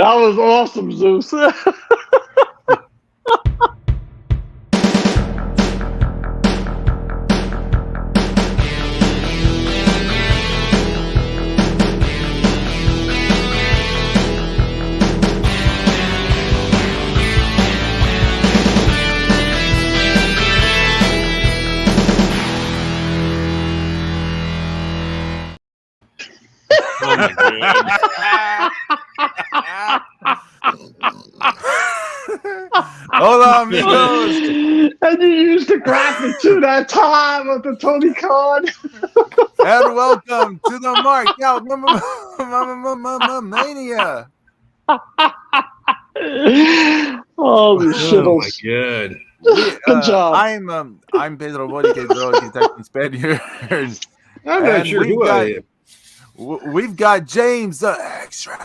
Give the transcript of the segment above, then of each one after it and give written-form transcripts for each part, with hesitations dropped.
That was awesome, Zeus. Oh my god. Hold on, amigos. And you used the graphic too that time of the Tony Khan. And welcome to the Mark Out Mania. Holy shit. Oh my god. Good job. I'm Pedro Borique, Kentucky Spaniard. I'm not sure who I am. We've got James the Extra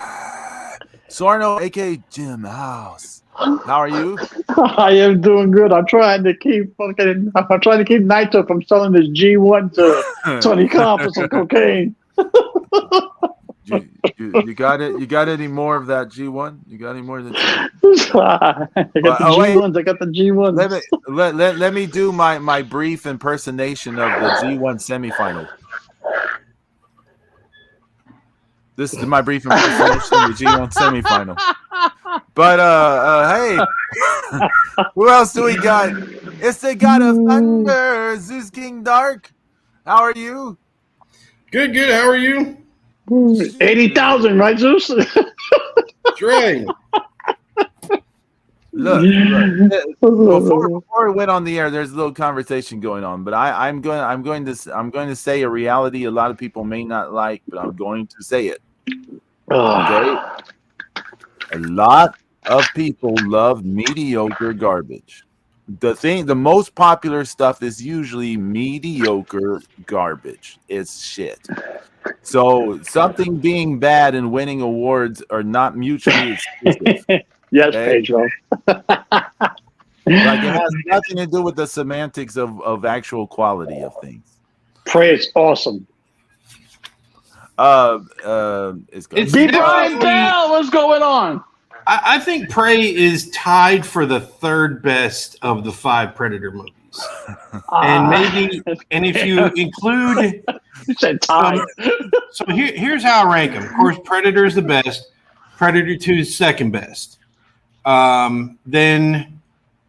Sorno, aka Jim House. How are you? I am doing good. I'm trying to keep Naito from selling his G1 to Tony Khan for some cocaine. You got it? You got any more of that G1? You got any more of that? I got the G1s. I got the G1s. Let me do my brief impersonation of the G1 semifinal. This is my brief impersonation of the G1 semifinal. But hey, who else do we got? It's the God of Thunder, Zeus King Dark. How are you? Good. How are you? 80,000, right, Zeus? That's right. Look. Before we went on the air, there's a little conversation going on, but I'm going to say a reality a lot of people may not like, but I'm going to say it. Okay. A lot of people love mediocre garbage. The most popular stuff is usually mediocre garbage. It's shit. So something being bad and winning awards are not mutually exclusive. Yes, okay? Pedro. Like it has nothing to do with the semantics of actual quality of things. Prey is awesome. It's Brian Bell. What's going on? I think Prey is tied for the third best of the 5 Predator movies, and if you include, you said tied. So here's how I rank them. Of course, Predator is the best. Predator 2 is second best. Then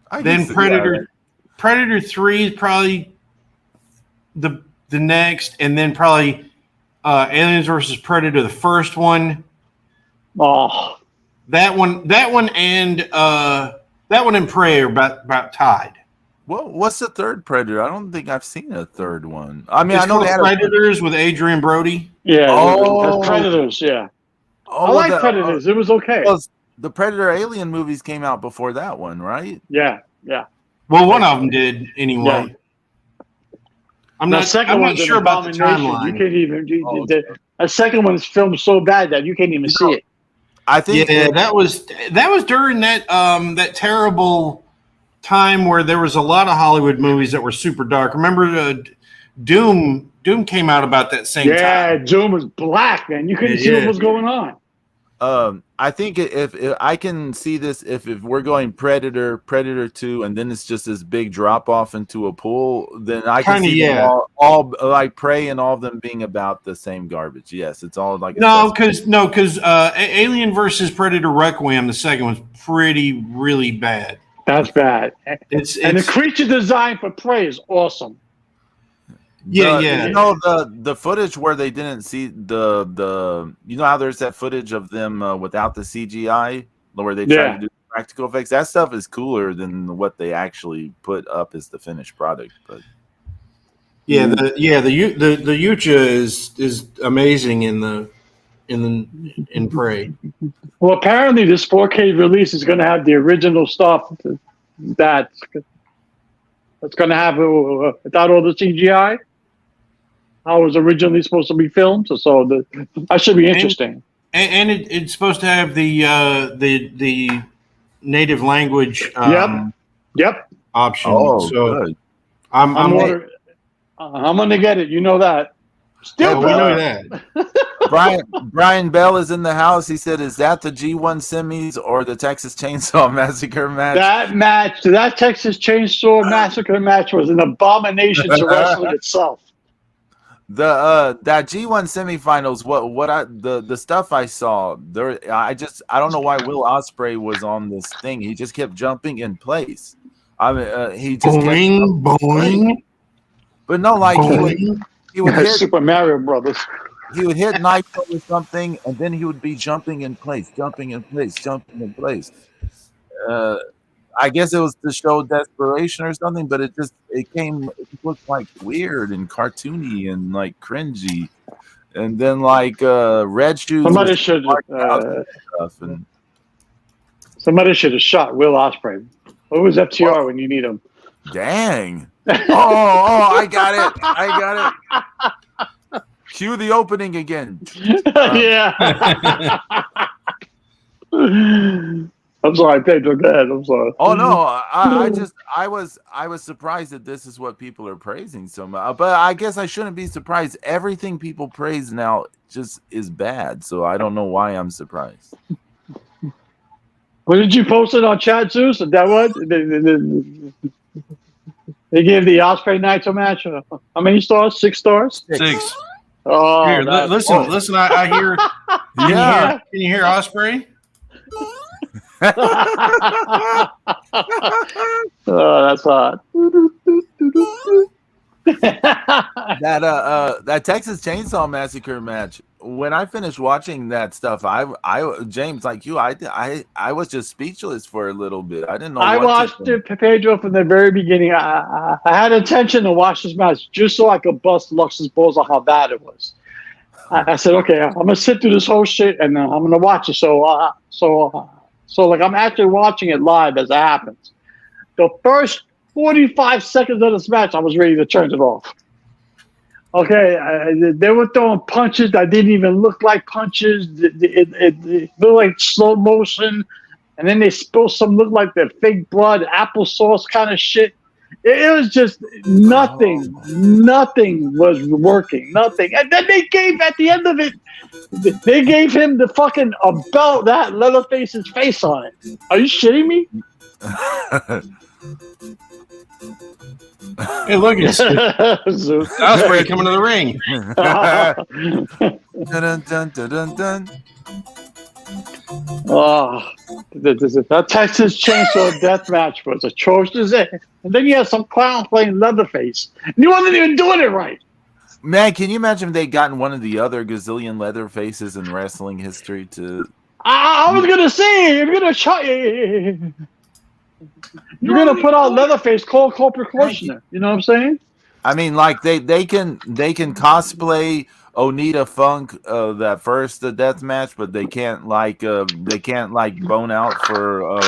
Predator 3 is probably the next, and then probably Aliens versus Predator, the first one. Oh. That one and Prey are about tied. Well, what's the third Predator? I don't think I've seen a third one. I mean, it's I know they had Predators with Adrian Brody. Yeah. Oh, Predators. Yeah. I like Predators. It was okay. Well, the Predator Alien movies came out before that one, right? Yeah. Well, one of them did anyway. Yeah. I'm not sure about the timeline. You can't even. A second one is filmed so bad that you can't even see it. I think that was during that terrible time where there was a lot of Hollywood movies that were super dark. Remember Doom came out about that same time. Yeah, Doom was black, man. You couldn't see what was going on. I think if I can see this, if we're going Predator 2, and then it's just this big drop off into a pool, then I can see them all like Prey and all of them being about the same garbage. Yes, it's all like because Alien versus Predator Requiem, the second one's really bad. That's bad. And the creature design for Prey is awesome. Yeah. You know the footage where they didn't see the you know how there's that footage of them without the CGI where they try to do practical effects. That stuff is cooler than what they actually put up as the finished product. But the Yucha is amazing in Prey. Well, apparently this 4K release is going to have the original stuff that's going to have without all the CGI. How it was originally supposed to be filmed, so that should be interesting. And it's supposed to have the native language option. Oh, so good. I'm going to get it. You know that. Still we know that. Brian Bell is in the house. He said, "Is that the G1 semis or the Texas Chainsaw Massacre match?" That Texas Chainsaw Massacre match was an abomination to wrestling itself. That G1 semifinals, the stuff I saw there, I don't know why Will Ospreay was on this thing. He just kept jumping in place. I mean, he just boing, boing. But no, like he would hit Super Mario Brothers. He would hit Naito or something, and then he would be jumping in place. I guess it was to show desperation or something, but it just looked like weird and cartoony and like cringy. And then like Red Shoes. Somebody should have shot Will Ospreay. What was FTR when you need him? Dang. I got it. Cue the opening again. Yeah. I'm sorry, Pedro. Go ahead. I'm sorry. Oh no, I was surprised that this is what people are praising so much. But I guess I shouldn't be surprised. Everything people praise now just is bad. So I don't know why I'm surprised. What did you post it on Chat Zeus? That what? They gave the Ospreay Naito match. How many stars? 6 stars? 6. Oh, here, listen. I hear. Can you hear Ospreay? Oh, that's hot. That Texas Chainsaw Massacre match. When I finished watching that stuff, I James, like you, I was just speechless for a little bit. I didn't know. I watched it, Pedro, from the very beginning. I had intention to watch this match just so I could bust Lux's balls on how bad it was. I said, okay, I'm gonna sit through this whole shit and I'm gonna watch it. So like I'm actually watching it live as it happens. The first 45 seconds of this match, I was ready to turn it off. Okay, they were throwing punches that didn't even look like punches. It looked like slow motion, and then they spilled some look like the fake blood, applesauce kind of shit. It was just nothing. Nothing was working. Nothing. And then they gave, at the end of it, they gave him the fucking a belt that Leatherface's face on it. Are you shitting me? Hey, look, it's Ospreay coming to the ring. Dun, dun, dun, dun, dun. Oh, that Texas Chainsaw Death match was atrocious. And then you had some clown playing Leatherface. And he wasn't even doing it right. Man, can you imagine if they'd gotten one of the other gazillion Leatherfaces in wrestling history to... I was going to say, you're going to put out Leatherface, Cole Proportioner. You know what I'm saying? I mean, like they can cosplay Onita Funk that first death match, but they can't bone out for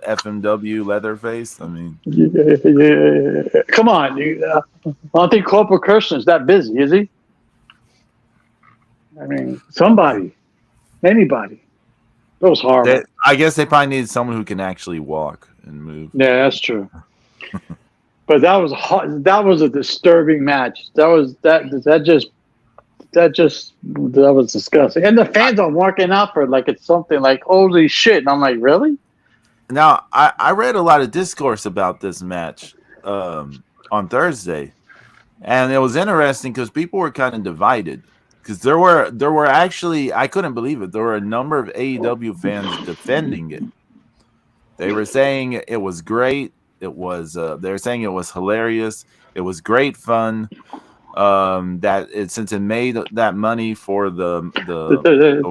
FMW Leatherface. I mean, yeah. Come on, I don't think Corporal Kirshner's that busy, is he? I mean, somebody, anybody. That was horrible. I guess they probably needed someone who can actually walk and move. Yeah, that's true. But that was a disturbing match. That was disgusting. And the fans are working out for it like it's something like holy shit. And I'm like, really? Now I read a lot of discourse about this match on Thursday, and it was interesting because people were kind of divided. Because there were actually, I couldn't believe it, there were a number of AEW fans defending it. They were saying it was great. They were saying it was hilarious. It was great fun. Since it made that money for the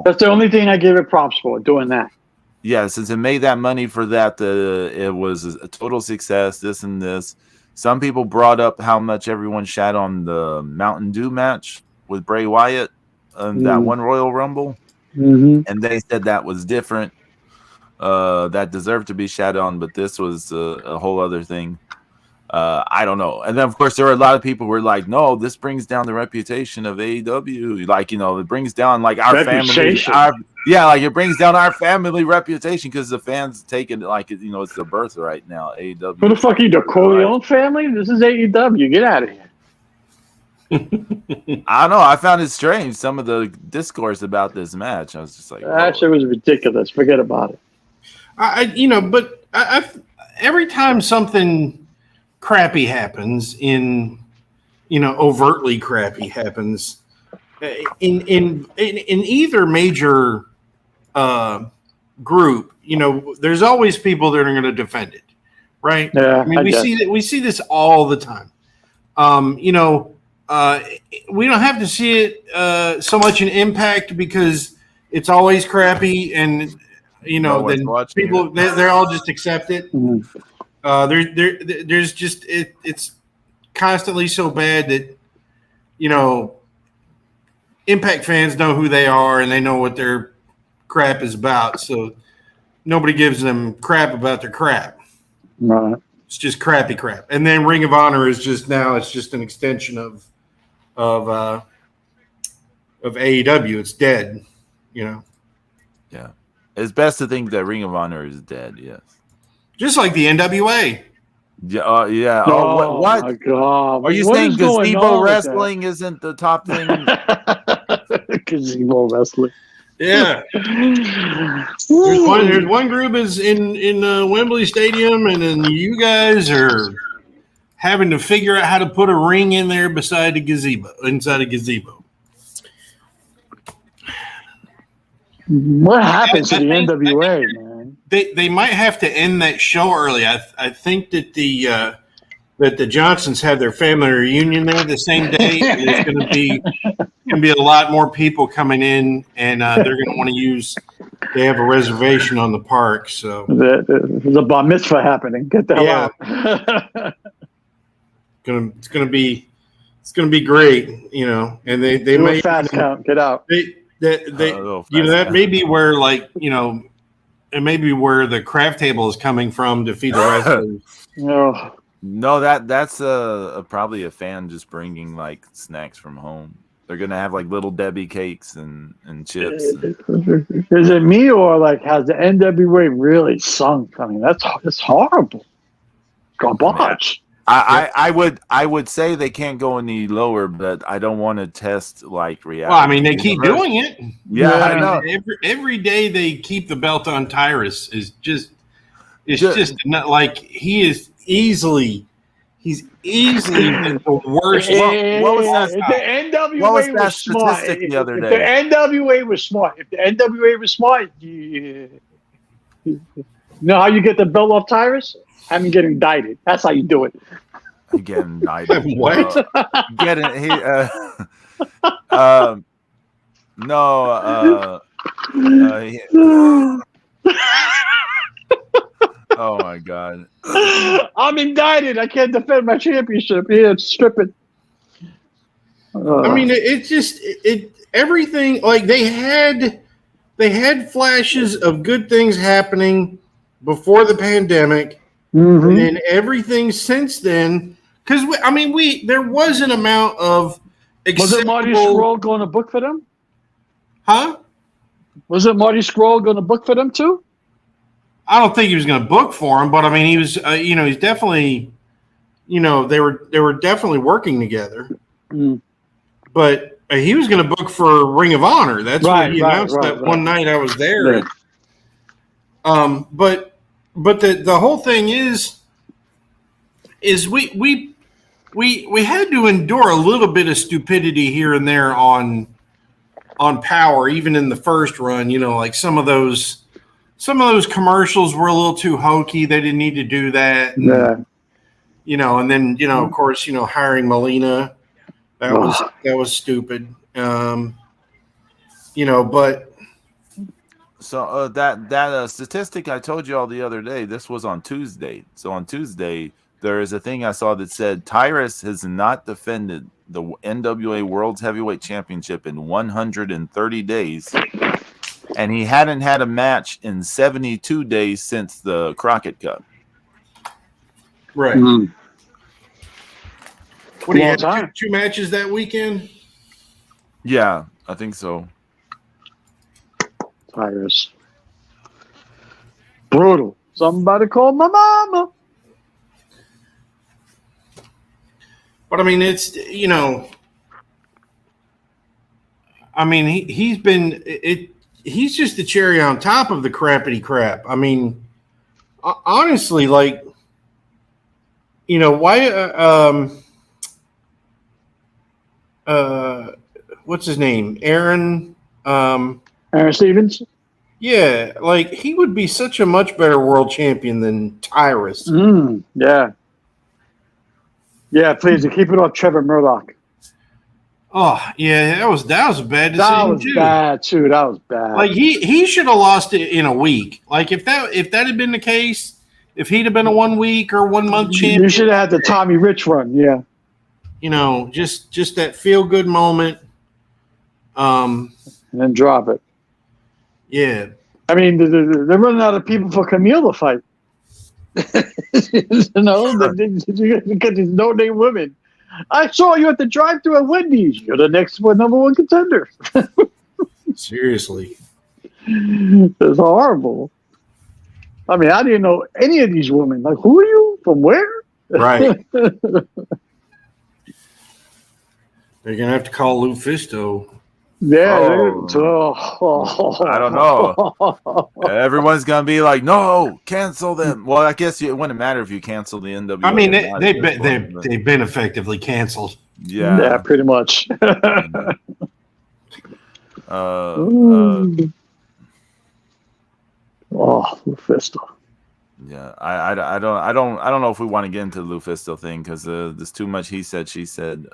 that's the only thing I give it props for, doing that. Yeah, since it made that money for that, it was a total success. This and this. Some people brought up how much everyone shat on the Mountain Dew match with Bray Wyatt, that one Royal Rumble, and they said that was different. That deserved to be shat on, but this was a whole other thing. I don't know. And then, of course, there were a lot of people who were like, no, this brings down the reputation of AEW. Like, it brings down like our family. It brings down our family reputation because the fans take it like, it's the birthright now, AEW. Who the fuck are you, the Corleone family? This is AEW. Get out of here. I don't know. I found it strange. Some of the discourse about this match, I was just like, That shit was ridiculous. Forget about it. Every time something crappy happens overtly crappy happens in either major group, there's always people that are going to defend it, right? Yeah, I mean, we see this all the time. We don't have to see it so much in Impact because it's always crappy, and then people they're all just accept it. Mhm. There's just it's constantly so bad that Impact fans know who they are and they know what their crap is about, so nobody gives them crap about their crap. Right. It's just crappy crap. And then Ring of Honor is just an extension of AEW. It's dead, Yeah, it's best to think that Ring of Honor is dead. Yes, just like the NWA. Yeah, yeah. Oh, what? my God. Are you What saying is going gazebo on with wrestling isn't the top thing? that? Gazebo wrestling. Yeah. There's one group is in Wembley Stadium, and then you guys are having to figure out how to put a ring in there inside a gazebo. What happened to the NWA, man? They might have to end that show early. I think that the Johnsons have their family reunion there the same day, and there's going to be a lot more people coming in, and they're going to want to use. They have a reservation on the park, so There's a bar mitzvah happening. Get the hell out. It's gonna be great, And they Do may a fast count. Get out. That may be where it may be where the craft table is coming from to feed the wrestlers. Oh. No, that's probably a fan just bringing like snacks from home. They're gonna have like little Debbie cakes and chips. Is it me or has the NWA really sunk? I mean, that's horrible. Garbage. I would say they can't go any lower, but I don't want to test like reality. Well, I mean, they keep doing it. Yeah, I know. Every day they keep the belt on Tyrus is just not like he's easily the worst. What was that? If the NWA What was that was smart, statistic the other if day? the NWA was smart, you know how you get the belt off Tyrus? Have him get indicted. That's how you do it. Get indicted. What? Get it? No. Oh my God! I'm indicted. I can't defend my championship. Here, strip it. I mean, it's just everything. Like they had flashes of good things happening before the pandemic, and then everything since then. Because there was an amount of Was it Marty Scurll going to book for them? Huh? Was it Marty Scurll going to book for them too? I don't think he was going to book for him, but I mean, he was. He's definitely. They were definitely working together. Mm. But he was going to book for Ring of Honor. That's what he announced one night I was there. Yeah. But the whole thing is we had to endure a little bit of stupidity here and there on Power, even in the first run. Like some of those commercials were a little too hokey. They didn't need to do that. And, and then of course hiring Melina. That was stupid. But so that statistic I told you all the other day, this was on Tuesday. So on Tuesday, there is a thing I saw that said Tyrus has not defended the NWA World's Heavyweight Championship in 130 days, and he hadn't had a match in 72 days since the Crockett Cup. Right. Mm-hmm. What do you have? Two matches that weekend? Yeah, I think so. Tyrus. Brutal. Somebody call my mama. But I mean, it's I mean, he's been it. He's just the cherry on top of the crappity crap. I mean, honestly, like, why? What's his name? Aaron. Aaron Stevens. Yeah, like he would be such a much better world champion than Tyrus. Yeah. Yeah, please keep it off Trevor Murdoch. Oh yeah, that was a bad decision. That was bad too. That was bad. Like he should have lost it in a week. Like if that had been the case, if he'd have been a 1 week or 1 month champion, you should have had the Tommy Rich run. Yeah. Just that feel good moment. And then drop it. Yeah. I mean, they're running out of people for Camille to fight. Because these no-name women. I saw you at the drive-thru at Wendy's. You're the next number one contender. Seriously. It's horrible. I mean, I didn't know any of these women. Like, who are you? From where? Right. They're going to have to call Lou Fisto. Yeah. I don't know. Everyone's gonna be like, "No, cancel them." Well, I guess it wouldn't matter if you cancel the NWA. I mean, they've been effectively canceled. Yeah, pretty much. Lufisto. Yeah, I don't know if we want to get into the Lufisto thing because there's too much he said, she said.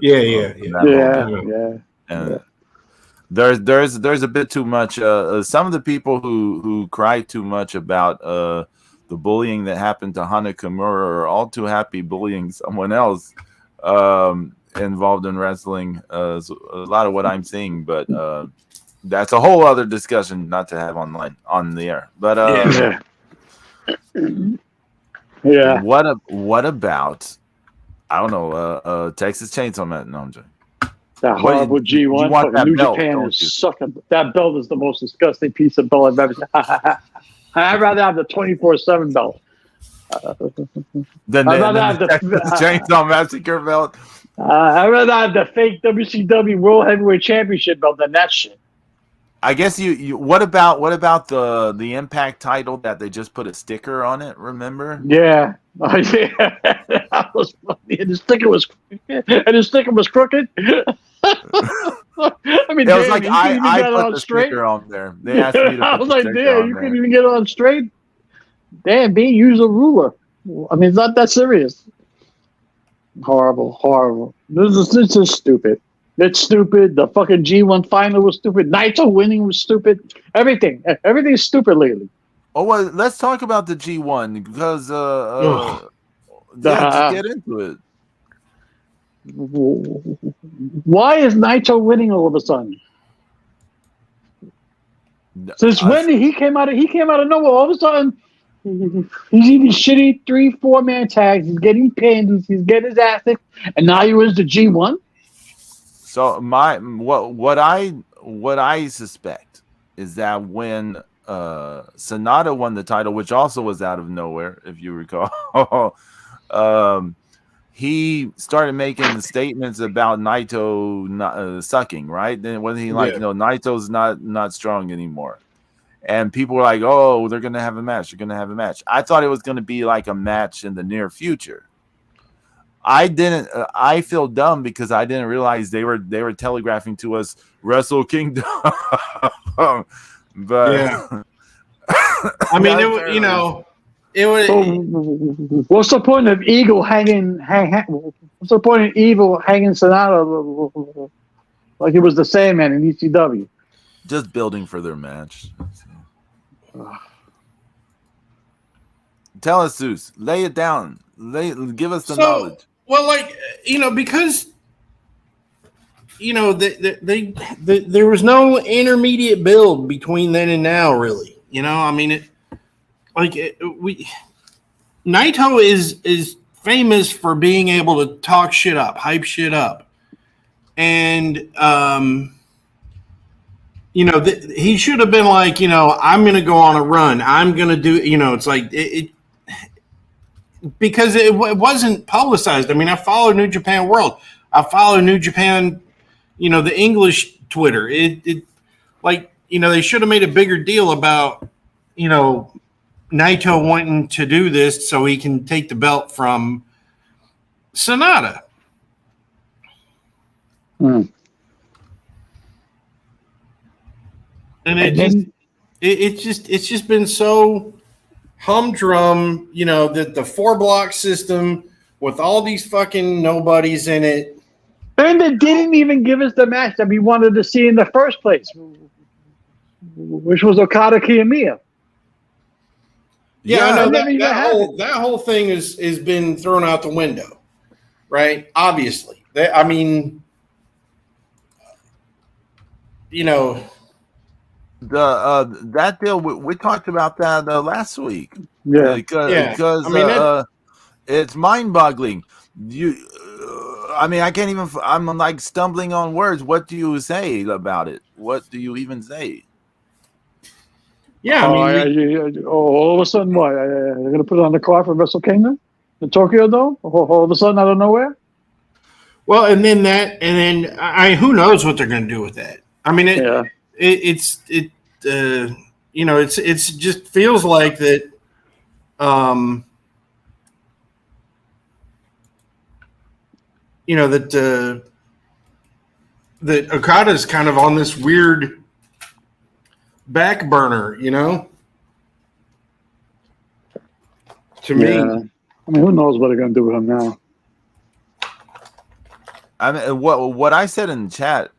Yeah. And there's a bit too much. Some of the people who cry too much about the bullying that happened to Hana Kimura are all too happy bullying someone else involved in wrestling. A lot of what I'm seeing, but that's a whole other discussion not to have on the air. But yeah. What about I don't know Texas Chainsaw Man? No, I'm joking. That horrible G1 from New Japan is sucking. That belt is the most disgusting piece of belt I've ever seen. I'd rather have the 24/7 belt. I'd rather have the Chainsaw Massacre belt. I'd rather have the fake WCW World Heavyweight Championship belt than that shit. I guess you what about the Impact title that they just put a sticker on it? Remember? Yeah. That was funny. And the sticker was crooked. I mean, it was like I put the sticker on there. They asked me to I put was the like, sticker damn, on you there. couldn't even get it on straight. Damn, being used a ruler. I mean, it's not that serious. Horrible. This is stupid. It's stupid. The fucking G1 final was stupid. Naito winning was stupid. Everything's stupid lately. Oh, well, let's talk about the G1 because just get into it. Why is Naito winning all of a sudden? Since when he came out of nowhere, all of a sudden he's eating shitty 3-4 man tags. He's getting pinned. He's getting his ass kicked, and now he wins the G1. So what I suspect is that when Sonata won the title, which also was out of nowhere, if you recall, he started making statements about Naito sucking, right? Then wasn't he like, Naito's not strong anymore? And people were like, oh, they're going to have a match. They're going to have a match. I thought it was going to be like a match in the near future. I didn't. I feel dumb because I didn't realize they were telegraphing to us Wrestle Kingdom. But yeah. I mean, it was. So, what's the point of Eagle hanging? What's the point of Evil hanging Sonata like it was the Sandman in ECW? Just building for their match. Tell us, Zeus. Lay it down. Give us the knowledge. Well, because there was no intermediate build between then and now, really. I mean, Naito is famous for being able to talk shit up, hype shit up, and he should have been like, I'm going to go on a run. I'm going to do, it's like it because it wasn't publicized. I mean, I follow New Japan World. I follow New Japan, the English Twitter. It like, they should have made a bigger deal about, Naito wanting to do this so he can take the belt from Sonata. Hmm. And it's just been so humdrum, that the 4-block system with all these fucking nobodies in it. And they didn't even give us the match that we wanted to see in the first place, which was Okada Kiyomiya. Yeah, I know that whole thing has been thrown out the window, right? Obviously, that deal we talked about that last week. Yeah, because it's mind-boggling. I can't even. I'm like stumbling on words. What do you say about it? What do you even say? Yeah, all of a sudden, what? They're going to put it on the card for Wrestle Kingdom, the Tokyo Dome. All of a sudden, out of nowhere. Well, and then who knows what they're going to do with that? I mean, it just feels like that. That Okada's kind of on this weird back burner, to me. I mean, who knows what they're going to do with him now? I mean, what I said in the chat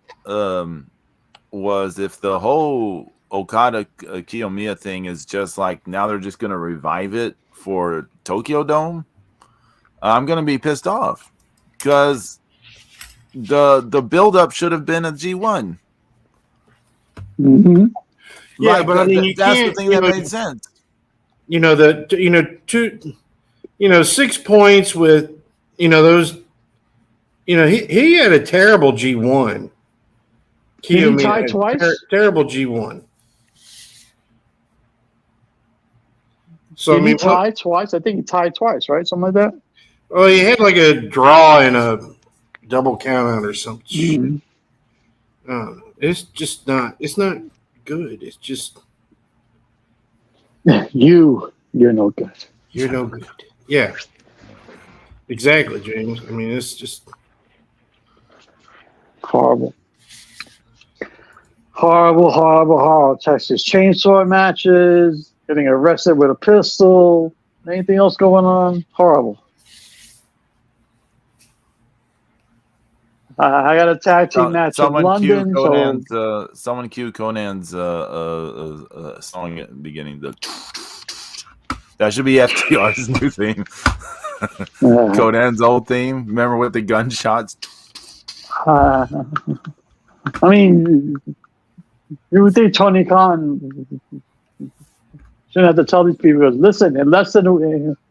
was if the whole Okada Kiyomiya thing is just like now they're just going to revive it for Tokyo Dome, I'm going to be pissed off because the build-up should have been a G1. Mm-hmm. Yeah, but I mean, that's the thing that made sense. 6 points with those. He had a terrible G1. Did he tie twice? Terrible G1. So Did he tie twice? I think he tied twice, right? Something like that. Oh, he had like a draw and a double count out or something. Mm-hmm. It's just not. It's not good. It's just you're no good. You're no good. Yeah. Exactly, James. I mean, it's just horrible. Horrible. Texas chainsaw matches, getting arrested with a pistol. Anything else going on? Horrible. I got a tag team match in London. Someone cue Conan's song at the beginning. That should be FTR's new theme. Conan's old theme. Remember with the gunshots? I mean, you would think Tony Khan shouldn't have to tell these people, listen, in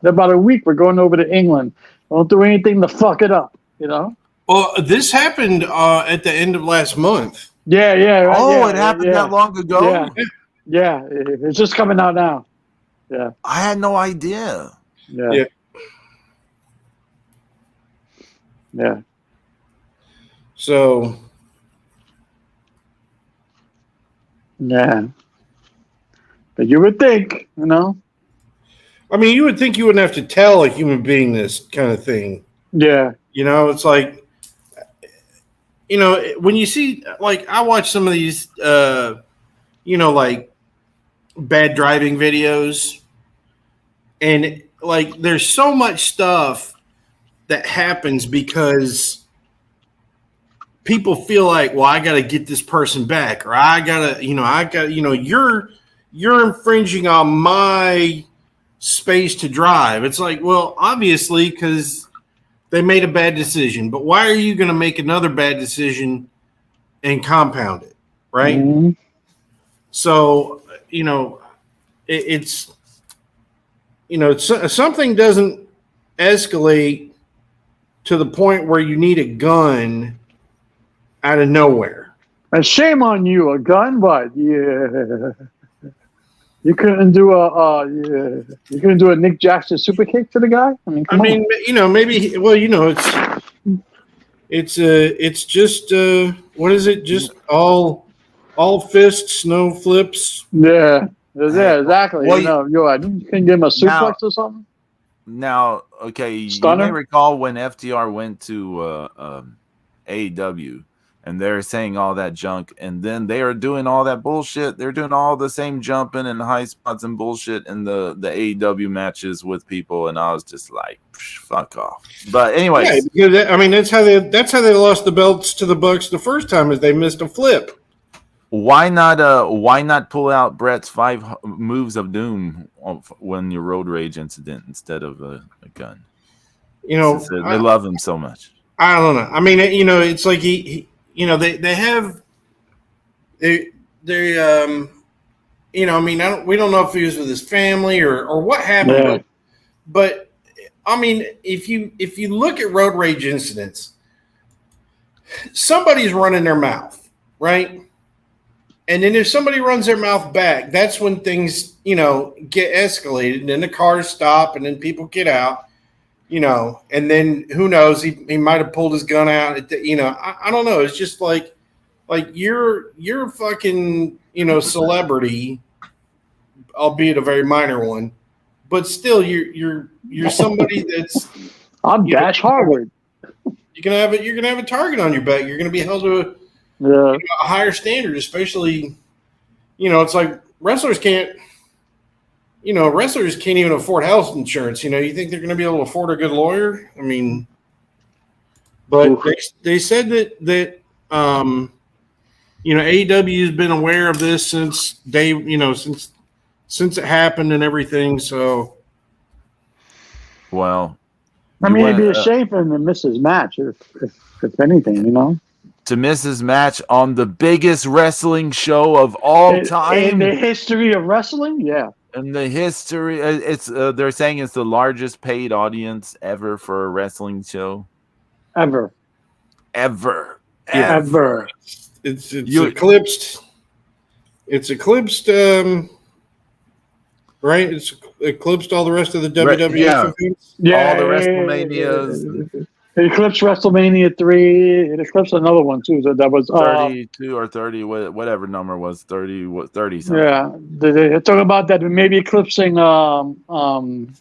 about a week, we're going over to England. Don't do anything to fuck it up, Well, this happened at the end of last month. Yeah. Right, oh, it happened that long ago? Yeah. It's just coming out now. Yeah. I had no idea. Yeah. So. Yeah. But you would think, I mean, you would think you wouldn't have to tell a human being this kind of thing. Yeah. It's like, when you see, like, I watch some of these, like bad driving videos, and like, there's so much stuff that happens because people feel like, well, I got to get this person back, or you're infringing on my space to drive. It's like, well, obviously, because they made a bad decision, but why are you going to make another bad decision and compound it, right? Mm-hmm. So, it's something doesn't escalate to the point where you need a gun out of nowhere. And shame on you, a gun, but yeah. You couldn't do a Nick Jackson super kick to the guy. I mean, maybe. Well, it's It's just what is it? Just all fists, no flips. Yeah, exactly. Well, You can give him a suplex now- or something. Now, okay, you Stunner? may recall when FTR went to AEW and they're saying all that junk, and then they are doing all that bullshit. They're doing all the same jumping and high spots and bullshit in the AEW matches with people, and I was just like, fuck off. But anyways, Yeah, because that's how they lost the belts to the Bucks the first time, is they missed a flip. why not pull out Brett's 5 moves of doom when your road rage incident instead of a gun? You know, Since they love him so much. I don't know. I mean, it's like they have they we don't know if he was with his family or what happened, Yeah. but I mean, if you look at road rage incidents, somebody's running their mouth, right? And then if somebody runs their mouth back, that's when things, get escalated, and then the cars stop, and then people get out, and then who knows, he might have pulled his gun out. I don't know. It's just like you're fucking, celebrity, albeit a very minor one, but still you're somebody that's. I'm Dash Harwood. You're gonna have a target on your back. You're gonna be held to a higher standard, especially, it's like wrestlers can't even afford health insurance. You think they're going to be able to afford a good lawyer? I mean, but they said that AEW has been aware of this since since it happened and everything. So, Well, I mean, it'd be a shame for him to miss his match, if anything, to miss his match on the biggest wrestling show of all time in the history of wrestling. Yeah, in the history, it's they're saying it's the largest paid audience ever for a wrestling show. ever. it's eclipsed. It's eclipsed. Right, it's eclipsed all the rest of the WWF events. Yeah, all the WrestleManias. It eclipsed WrestleMania 3. It eclipsed another one too. So that was 32 or 30, whatever number was 30 something. Yeah, they talk about that maybe eclipsing. Remember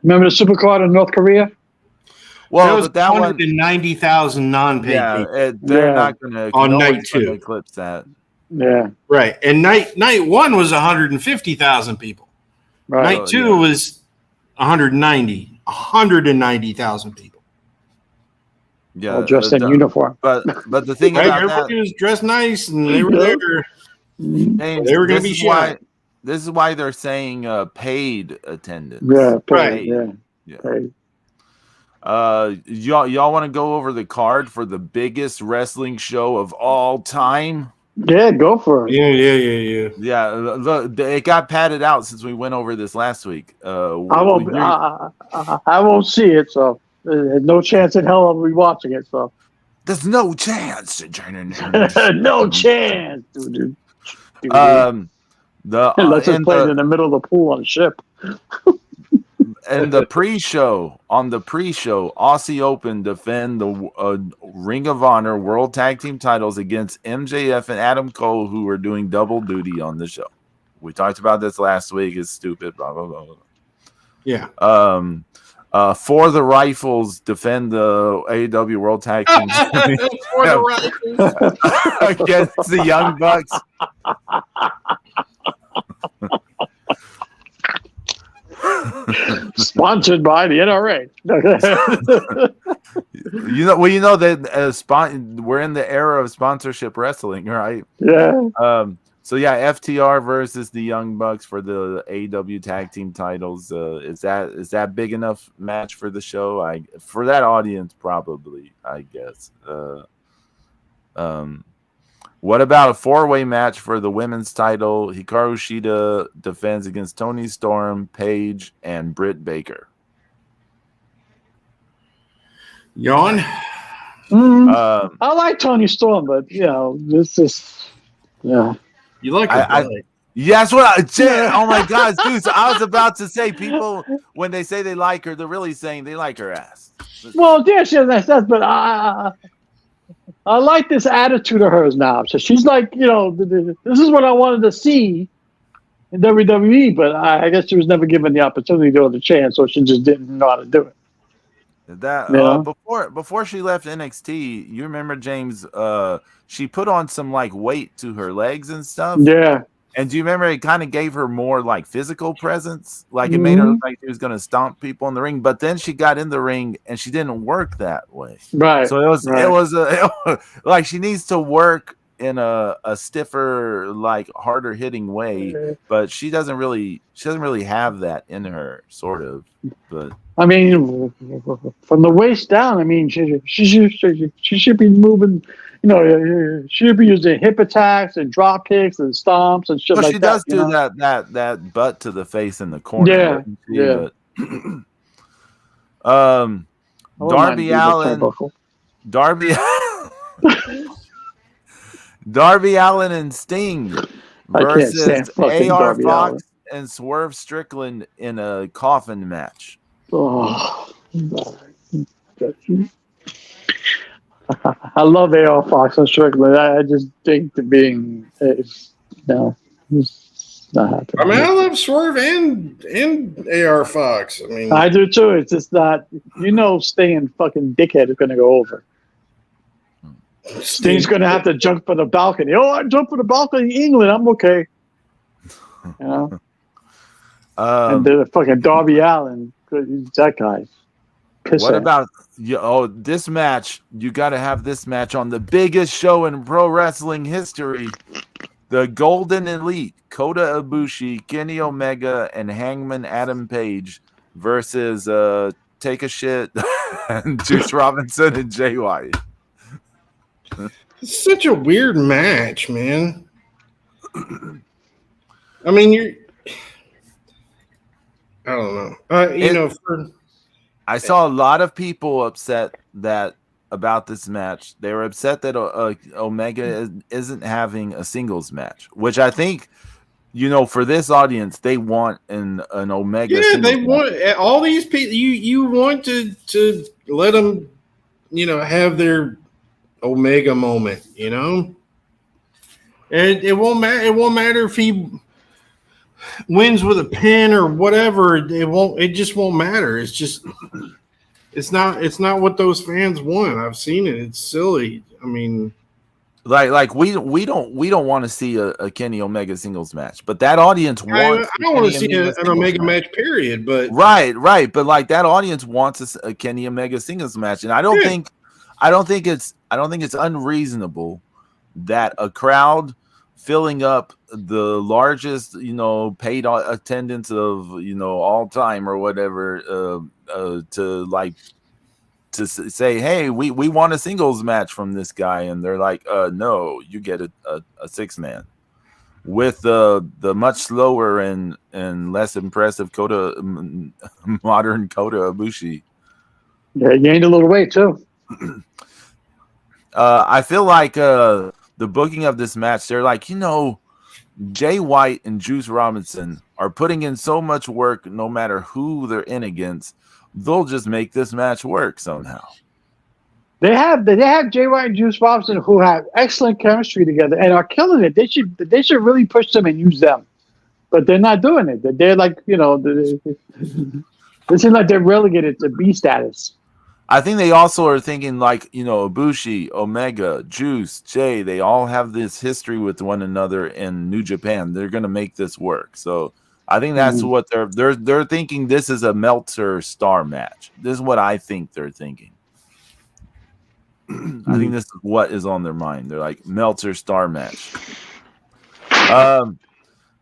the Supercard in North Korea? Well, was that one 190,000 non-paid people. They're not going to on night 2 eclipse that. Yeah, right. And night 1 was 150,000 people. Right. Night 2 was 190,000 people. Yeah, all dressed in uniform. But the thing right, about everybody that, was dressed nice, and they were there. James, They were going to be shot. This is why they're saying paid attendance. Yeah, right. Yeah. Paid. Y'all want to go over the card for the biggest wrestling show of all time? Yeah, go for it. Yeah, look, it got padded out since we went over this last week. I won't see it, so there's no chance in hell I'll be watching it. So there's no chance. No chance, dude. Unless it's played in the middle of the pool on a ship. And on the pre-show, Aussie Open defend the Ring of Honor World Tag Team titles against MJF and Adam Cole, who were doing double duty on the show. We talked about this last week. It's stupid. Blah blah blah blah. Yeah. For the Rifles defend the AEW World Tag Team For the Rifles against the Young Bucks. Sponsored by the NRA. that we're in the era of sponsorship wrestling, right? Yeah. So yeah, FTR versus the Young Bucks for the AEW tag team titles. Is that big enough match for the show? For that audience, probably, I guess. What about a 4-way match for the women's title? Hikaru Shida defends against Toni Storm, Paige, and Britt Baker. Yawn. I like Toni Storm, but this is You like her belly. Yeah, that's what oh my God, dude. So I was about to say, people, when they say they like her, they're really saying they like her ass. Well, yeah, she has nice ass, but I like this attitude of hers now. So she's like, this is what I wanted to see in WWE, but I guess she was never given the opportunity or the chance, so she just didn't know how to do it. That You know? before she left NXT, you remember, James, she put on some like weight to her legs and stuff. Yeah. And do you remember it kind of gave her more like physical presence? Like it made her Mhm. look like she was gonna stomp people in the ring, but then she got in the ring and she didn't work that way. Right. So it right. was like she needs to work in a stiffer, like harder hitting way, but she doesn't really have that in her, sort of. But I mean, from the waist down, I mean, she should be moving. She should be using hip attacks and drop kicks and stomps and shit well, like she that. does do that butt to the face in the corner. Yeah, doesn't she? yeah. But I wouldn't mind Darby being a Allin, turnbuckle. Darby Darby Allin and Sting I can't versus stand fucking AR Darby Fox Allin. and Swerve Strickland in a coffin match. Oh, I love AR Fox and Strickland. I just think the being no, it's not happening. I mean, I love Swerve and AR Fox. I mean, I do too. It's just not, Sting fucking dickhead is going to go over. Sting's going to have to jump for the balcony. Oh, I jumped for the balcony in England. I'm okay. And the fucking Darby Allin, that guy. What about this match? You got to have this match on the biggest show in pro wrestling history. The Golden Elite, Kota Ibushi, Kenny Omega, and Hangman Adam Page versus Take a Shit, and Juice Robinson and Jay White. It's such a weird match, man. I mean, I don't know. I saw a lot of people upset about this match. They were upset that Omega isn't having a singles match, which I think, for this audience, they want an Omega. Yeah, they want match. all these people. You want to let them, have their Omega moment, and it won't matter. It won't matter if he wins with a pin or whatever. It just won't matter. It's just. It's not what those fans want. I've seen it. It's silly. I mean, like we don't want to see a Kenny Omega singles match, but that audience wants. I don't want to see an Omega match. Period. But right. But like that audience wants a Kenny Omega singles match, and I don't think it's unreasonable that a crowd filling up the largest paid attendance of all time or whatever to say, hey, we want a singles match from this guy, and they're like, no, you get a 6-man with the much slower and less impressive modern Kota Ibushi. Yeah, he gained a little weight too. I feel like the booking of this match, they're like, Jay White and Juice Robinson are putting in so much work, no matter who they're in against, they'll just make this match work somehow. They have Jay White and Juice Robinson, who have excellent chemistry together and are killing it. They should really push them and use them, but they're not doing it. They're like, it seems like they're relegated to B status. I think they also are thinking like, Ibushi, Omega, Juice, Jay, they all have this history with one another in New Japan. They're going to make this work. So I think that's what they're thinking. This is a Meltzer star match. This is what I think they're thinking. I think this is what is on their mind. They're like, Meltzer star match. But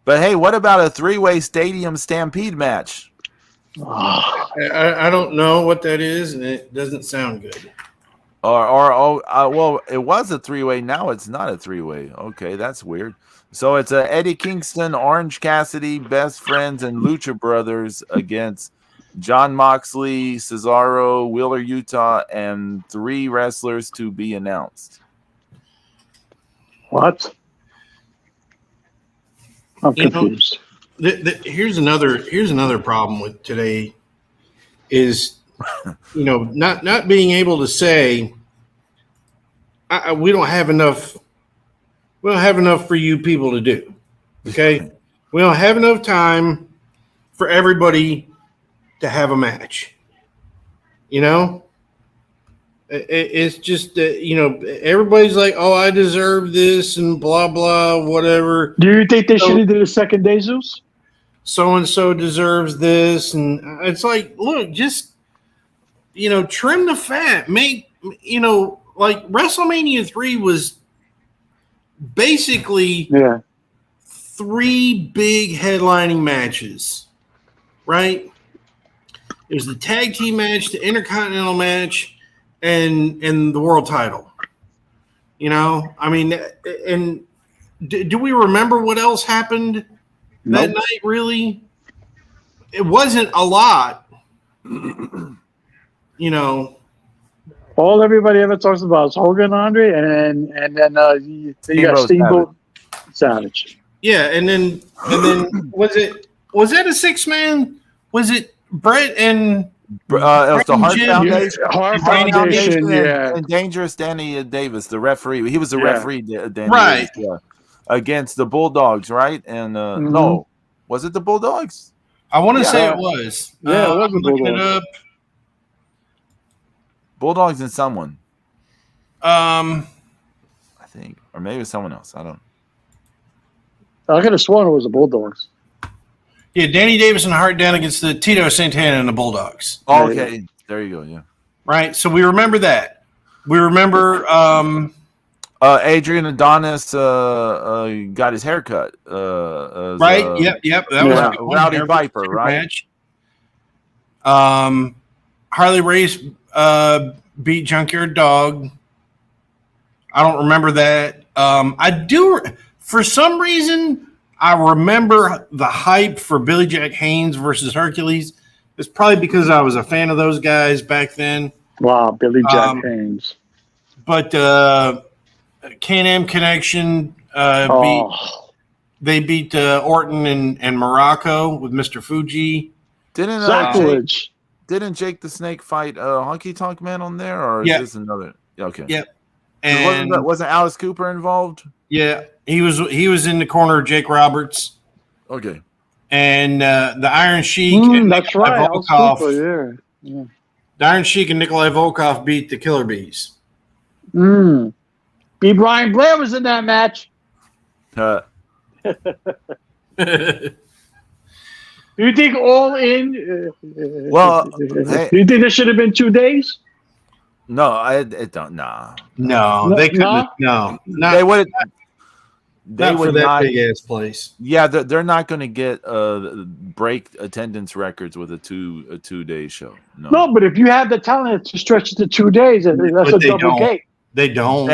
hey, what about a 3-way stadium stampede match? I don't know what that is, and it doesn't sound good. Well, it was a 3-way. Now it's not a 3-way. Okay, that's weird. So it's Eddie Kingston, Orange Cassidy, Best Friends, and Lucha Brothers against John Moxley, Cesaro, Wheeler Utah, and 3 wrestlers to be announced. What? I'm You know, confused. here's another problem with today is, not being able to say we don't have enough. We don't have enough for you people to do. Okay, we don't have enough time for everybody to have a match. It's just everybody's like, oh, I deserve this and blah blah whatever. Do you think they should have did a second day, Zeus? So and so deserves this, and it's like, look, just trim the fat. Make like WrestleMania 3 was basically 3 big headlining matches, right? It was the tag team match, the Intercontinental match, and the world title. I mean, and do we remember what else happened that night? Really, it wasn't a lot. All everybody ever talks about is Hogan, Andre, and then you got Steamboat Savage. Yeah, and then was that a 6-man? Was it Brett and it was the Hart Foundation? Hart Foundation, and Dangerous Danny Davis, the referee. He was the referee, Danny right? Davis, against the Bulldogs, right? And no, was it the Bulldogs? I want to say it was. Yeah, it was the looking Bulldogs. it up. Bulldogs and someone. I think, or maybe it was someone else. I don't know. I could have sworn it was the Bulldogs. Yeah, Danny Davis and Hart down against the Tito Santana and the Bulldogs. Oh, okay, there you go. Yeah, right. So we remember that. We remember Adrian Adonis got his hair cut. Right. Yep. That was Rowdy Viper, right? Match. Harley Race beat Junkyard Dog. I don't remember that. I do. For some reason, I remember the hype for Billy Jack Haynes versus Hercules. It's probably because I was a fan of those guys back then. Wow, Billy Jack Haynes. But Can-Am Connection beat Orton and Morocco with Mr. Fuji. Didn't Jake the Snake fight Honky Tonk Man on there, or is this another? Okay. Yep. And wasn't Alice Cooper involved? Yeah, he was in the corner of Jake Roberts. Okay. And the Iron Sheik and that's Nikolai right. Volkov. Yeah. The Iron Sheik and Nikolai Volkov beat the Killer Bees. B. Brian Blair was in that match. Do you think All In? Well, do you think there should have been 2 days? No, I don't. Nah. No, they couldn't. No, they would. They would for that not. Big ass place. Yeah, they're not going to get break attendance records with a 2-day show. No, but if you have the talent to stretch it to 2 days, that's a double gate. They don't.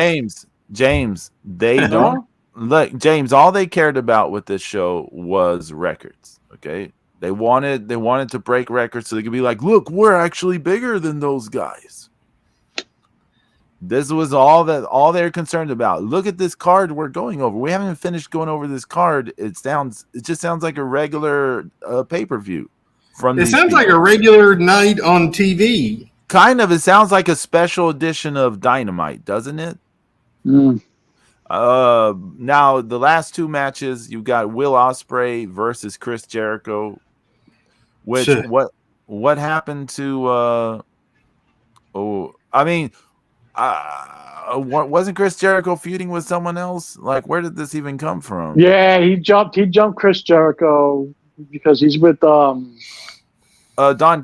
James, they don't. Look, James, all they cared about with this show was records. Okay, they wanted to break records so they could be like, look, we're actually bigger than those guys. This was all they're concerned about. Look at this card we're going over. We haven't finished going over this card. It just sounds like a regular pay-per-view. It sounds like a regular night on TV. Kind of. It sounds like a special edition of Dynamite, doesn't it? Now the last 2 matches, you got Will Ospreay versus Chris Jericho. Which what happened to? Wasn't Chris Jericho feuding with someone else? Like, where did this even come from? Yeah, he jumped Chris Jericho because he's with Don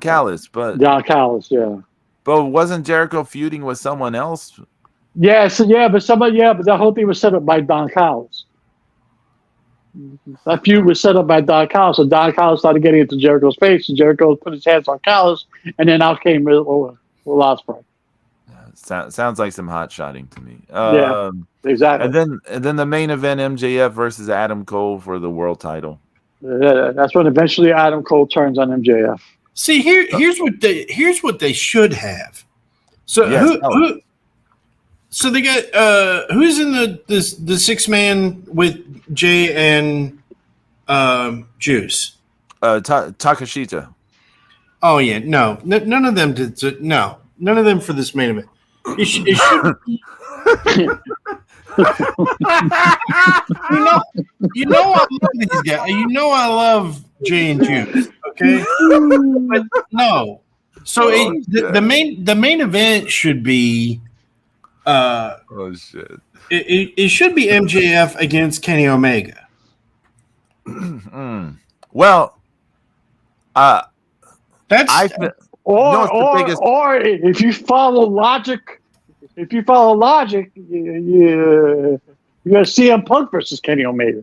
Callis, but Don Callis, yeah. But wasn't Jericho feuding with someone else? But the whole thing was set up by Don Callis. That feud was set up by Don Callis, so Don Callis started getting into Jericho's face, and Jericho put his hands on Callis, and then out came Will Ospreay. Sounds like some hot shotting to me. Yeah, exactly. And then the main event, MJF versus Adam Cole for the world title. That's when eventually Adam Cole turns on MJF. See, here's what they should have. So So they got who's in the 6-man with Jay and Juice. Takashita. Oh yeah, no, none of them did. No, none of them for this main event. It should. You know, I love these guys. You know, I love Jay and Juice. Okay, but no. So the main event should be. Oh shit! It should be MJF against Kenny Omega. Well, that's or if you follow logic, you're gonna CM Punk versus Kenny Omega.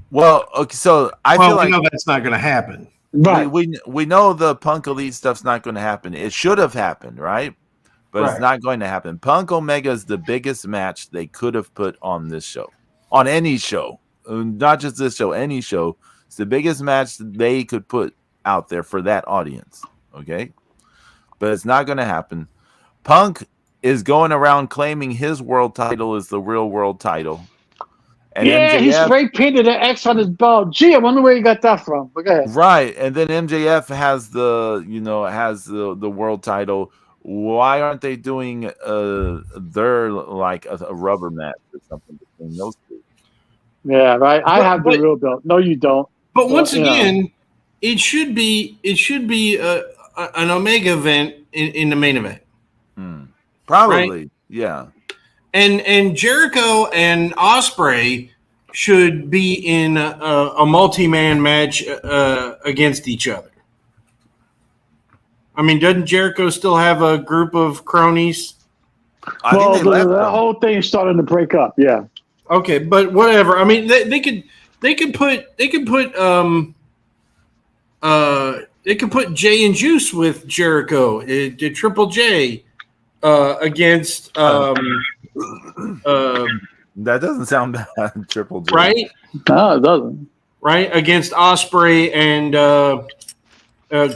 Well, okay, so I feel like know that's not going to happen. Right. We know the Punk Elite stuff's not going to happen. It should have happened, right? But it's not going to happen. Punk Omega is the biggest match they could have put on this show, on any show, not just this show, any show. It's the biggest match they could put out there for that audience. Okay, but it's not going to happen. Punk is going around claiming his world title is the real world title. And MJF, he spray painted an X on his belt. Gee, I wonder where you got that from. Go ahead. Right, and then MJF has the world title. Why aren't they doing their like a rubber match or something between those two? Yeah, right. I have the real belt. No, you don't. But once again, it should be an Omega event in the main event. Probably, right? Yeah. And Jericho and Ospreay should be in a multi-man match against each other. I mean, doesn't Jericho still have a group of cronies? I think they left that whole thing is starting to break up. Yeah. Okay, but whatever. I mean, they could put Jay and Juice with Jericho, Triple J, against. That doesn't sound bad, Triple J. Right? No, it doesn't. Right? Against Ospreay and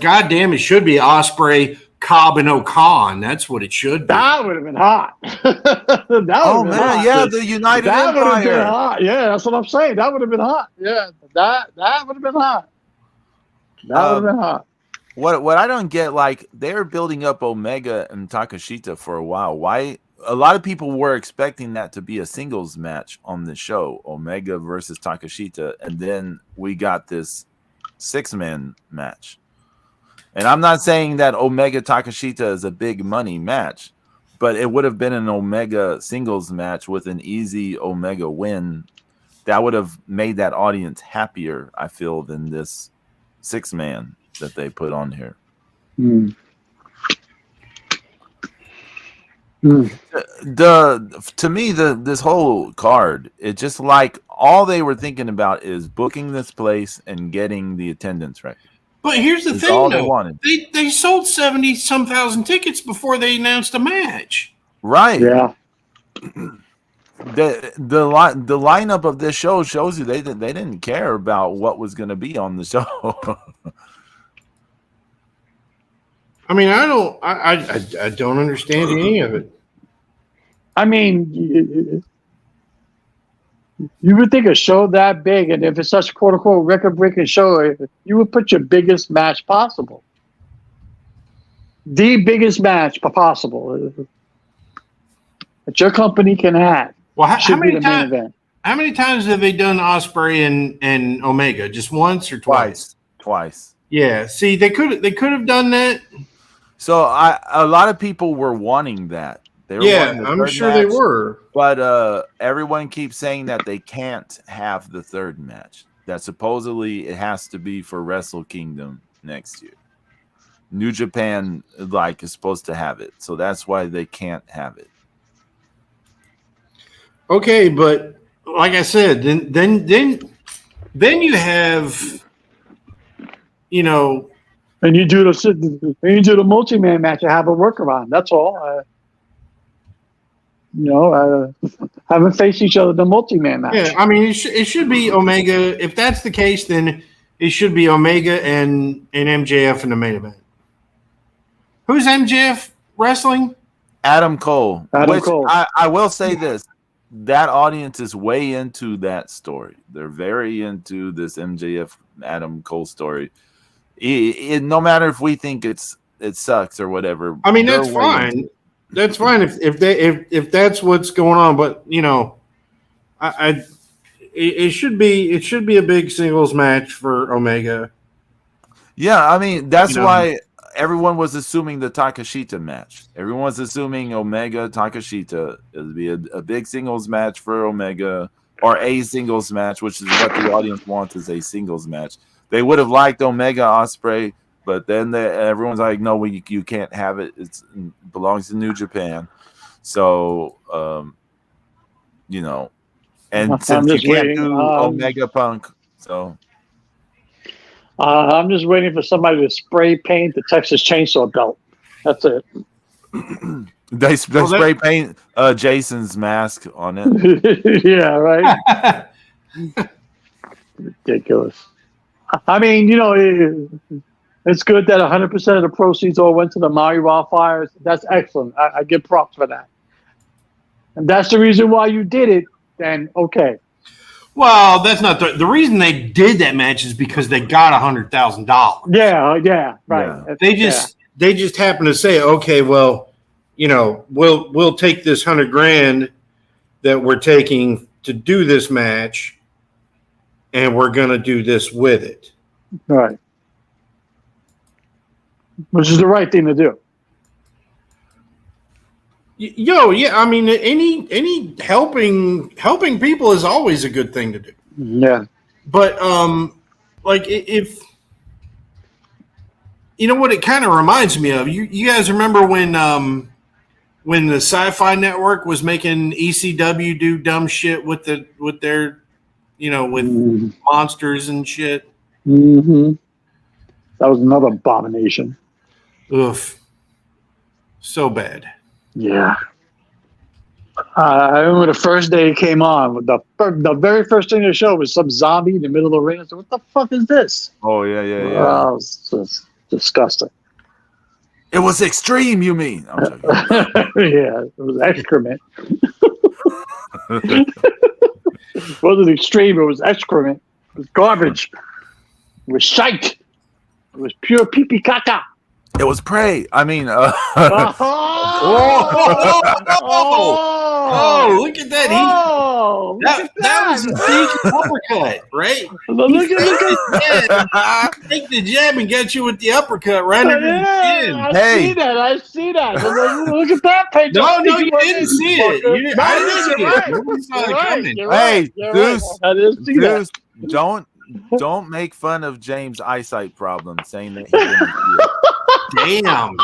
goddamn, it should be Ospreay, Cobb, and O'Khan. That's what it should be. That would have been hot. Hot. Yeah, the United That Empire. would have been hot. Yeah, that's what I'm saying. That would have been hot. Yeah, that would have been hot. That would have been hot. What I don't get, like, they're building up Omega and Takashita for a while. Why? A lot of people were expecting that to be a singles match on the show, Omega versus Takashita, and then we got this 6-man match. And I'm not saying that Omega Takashita is a big money match, but it would have been an Omega singles match with an easy Omega win. That would have made that audience happier, I feel, than this 6-man that they put on here. To me, this whole card, it just like all they were thinking about is booking this place and getting the attendance right. But here's the thing, though. They sold 70-some thousand tickets before they announced a match. Right. Yeah. The lineup of this show shows you they didn't care about what was going to be on the show. I mean, I don't understand any of it. I mean, you would think a show that big, and if it's such a quote unquote record breaking show, you would put your biggest match possible, the biggest match possible that your company can have. Well, how many times have they done Ospreay and Omega? Just once or twice? Twice. Yeah. See, they could have done that. So a lot of people were wanting that. I'm sure they were. But everyone keeps saying that they can't have the third match. That supposedly it has to be for Wrestle Kingdom next year. New Japan is supposed to have it, so that's why they can't have it. Okay, but like I said, then you have, and you do the multi-man match. You have a workaround. That's all. Haven't faced each other the multi-man match. Yeah, I mean, it should be Omega. If that's the case, then it should be Omega and MJF in the main event. Who's MJF wrestling? Adam Cole. Cole. I will say this. that audience is way into that story. They're very into this MJF Adam Cole story. No matter if we think it sucks or whatever. I mean, that's fine. That's fine if that's what's going on. But it should be a big singles match for Omega. Yeah, I mean that's why everyone was assuming the Takashita match. Everyone was assuming Omega Takashita. It would be a big singles match for Omega, or a singles match, which is what the audience wants, is a singles match. They would have liked Omega Ospreay, but then everyone's like, no, you can't have it. It belongs to New Japan. So, and since you can't do Omega Punk, so. I'm just waiting for somebody to spray paint the Texas Chainsaw Belt. That's it. They spray paint Jason's mask on it. Yeah, right. Ridiculous. I mean, it's good that 100% of the proceeds all went to the Maui wildfires. That's excellent. I give props for that. And that's the reason why you did it. Then okay. Well, that's not the reason they did that match is because they got $100,000. Yeah, right. Yeah. They just happened to say, okay, well, we'll take this $100,000 that we're taking to do this match, and we're going to do this with it. Right. Which is the right thing to do. Yeah. I mean, any helping people is always a good thing to do. Yeah. But like if what it kind of reminds me of, you guys remember when the Sci-Fi Network was making ECW do dumb shit with their with monsters and shit. Mm-hmm. That was another abomination. Oof. So bad. Yeah. I remember the first day it came on. The very first thing they showed was some zombie in the middle of the ring. I said, what the fuck is this? Oh, yeah. Oh, it's just disgusting. It was extreme, you mean? I'm joking. Yeah, it was excrement. It wasn't extreme, it was excrement. It was garbage. It was shite. It was pure pee-pee caca. It was prey. I mean, Oh, look at that. That was a sneaky uppercut, right? Look at Take the jab and get you with the uppercut right under the chin. I see that. Look at that, Pedro. No, you didn't see it. I didn't see it. Nobody saw it coming. Hey, Deuce, don't make fun of James' eyesight problem, saying that he didn't see it. Damn.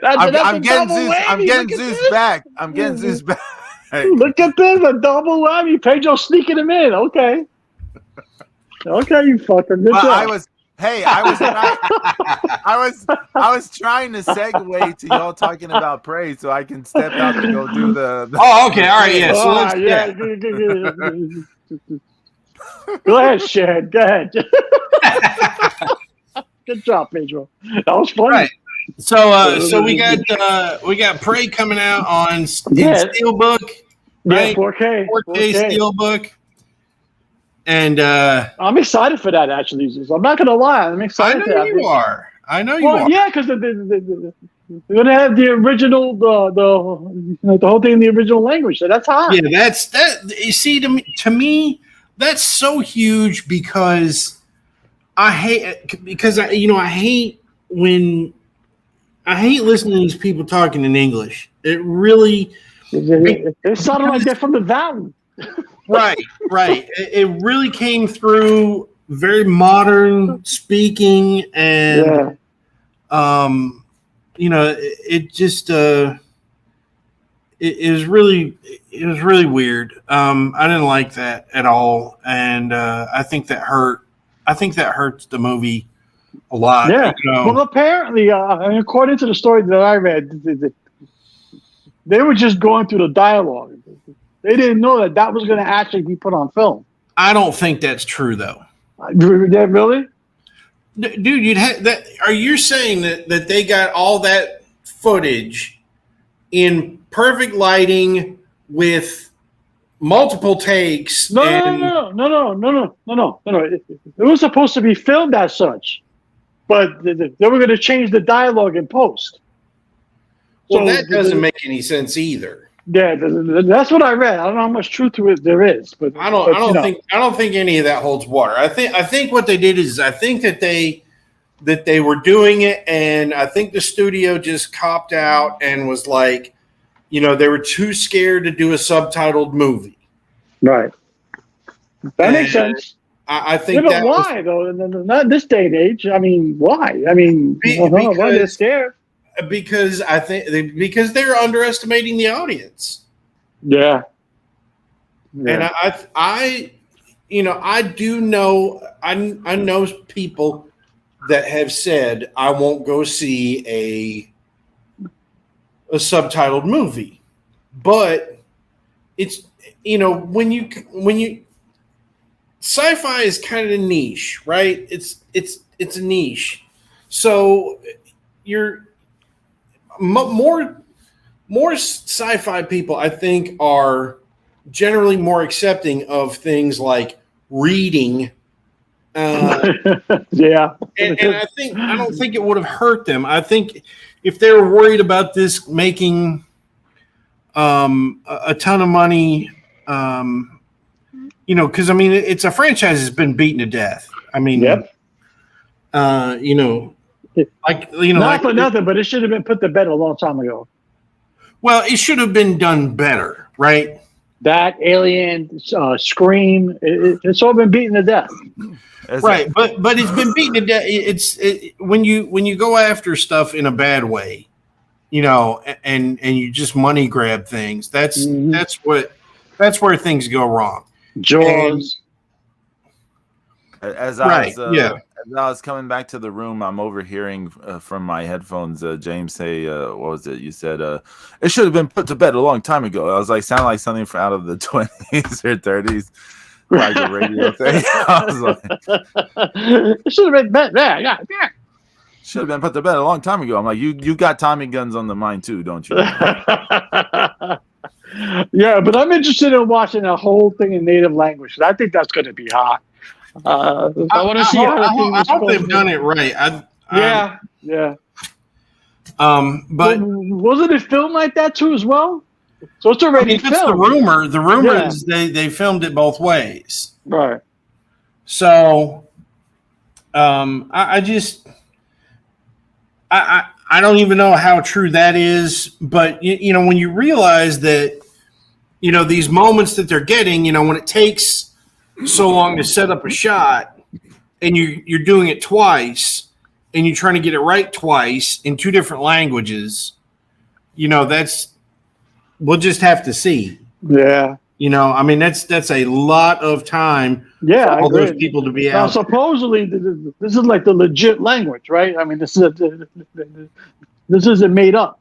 I'm getting Zeus back. Look at this, a double whammy. Pedro sneaking him in. Okay, you fucker. Good job. I was trying to segue to y'all talking about praise, so I can step out and go do the. Oh, okay, all right, yeah. So Go ahead, Shad. Go ahead. Good job, Pedro. That was funny. Right. So we got Prey coming out on Steelbook, right? Yeah, 4K Steelbook, and I'm excited for that. Actually, I'm not gonna lie. I'm excited. I know you are. Yeah, because they're gonna have the original, the whole thing in the original language. So that's hot. Yeah, that's that. You see, to me, that's so huge because I hate listening to these people talking in English. It really it sounded like they're from the valley. Right. It really came through very modern speaking, and it just it was really weird. I didn't like that at all, and I think that hurts the movie a lot. Yeah. Well, apparently, according to the story that I read, they were just going through the dialogue. They didn't know that was going to actually be put on film. I don't think that's true, though. Really? Dude, you'd have that. Are you saying that they got all that footage in perfect lighting with multiple takes. No. It was supposed to be filmed as such, but they were going to change the dialogue in post. Well, that doesn't make any sense either. Yeah, that's what I read. I don't know how much truth to it there is, but I don't think any of that holds water. I think what they did is I think that they were doing it, and I think the studio just copped out and was like, they were too scared to do a subtitled movie. Right. That makes sense. I think but why though? Not in this day and age. I mean, why? I mean, why they're scared? Because because they're underestimating the audience. Yeah. And I do know I know people that have said I won't go see a subtitled movie, but it's when you sci-fi is kind of a niche, right? It's a niche, so you're more sci-fi people, I think, are generally more accepting of things like reading. Yeah, and I don't think it would have hurt them. I think if they were worried about this making a ton of money, because I mean it's a franchise that's been beaten to death. I mean, yep. Not for nothing, but it should have been put to bed a long time ago. Well, it should have been done better, right? That Alien, Scream, it's all been beaten to death. Right, but it's been beaten to death. When you go after stuff in a bad way, and you just money grab things. That's where things go wrong. Jaws. As I was coming back to the room, I'm overhearing from my headphones James say, what was it? You said, it should have been put to bed a long time ago. I was like, sound like something from out of the 20s or 30s, like a radio thing. I was like, it should have been bed. Yeah. Should have been put to bed a long time ago. I'm like, you got Tommy guns on the mind too, don't you? Yeah, but I'm interested in watching the whole thing in native language. I think that's going to be hot. I want to see how I hope they've done it right. Yeah. But wasn't it filmed like that too as well? So it's already filmed. That's the rumor. The rumor is they filmed it both ways. Right. So, I don't even know how true that is, but when you realize that, these moments that they're getting, when it takes so long to set up a shot and you're doing it twice and you're trying to get it right twice in two different languages, we'll just have to see. Yeah. I mean, that's a lot of time for all those people to be out. Now, supposedly, this is like the legit language, right? I mean, this isn't made up.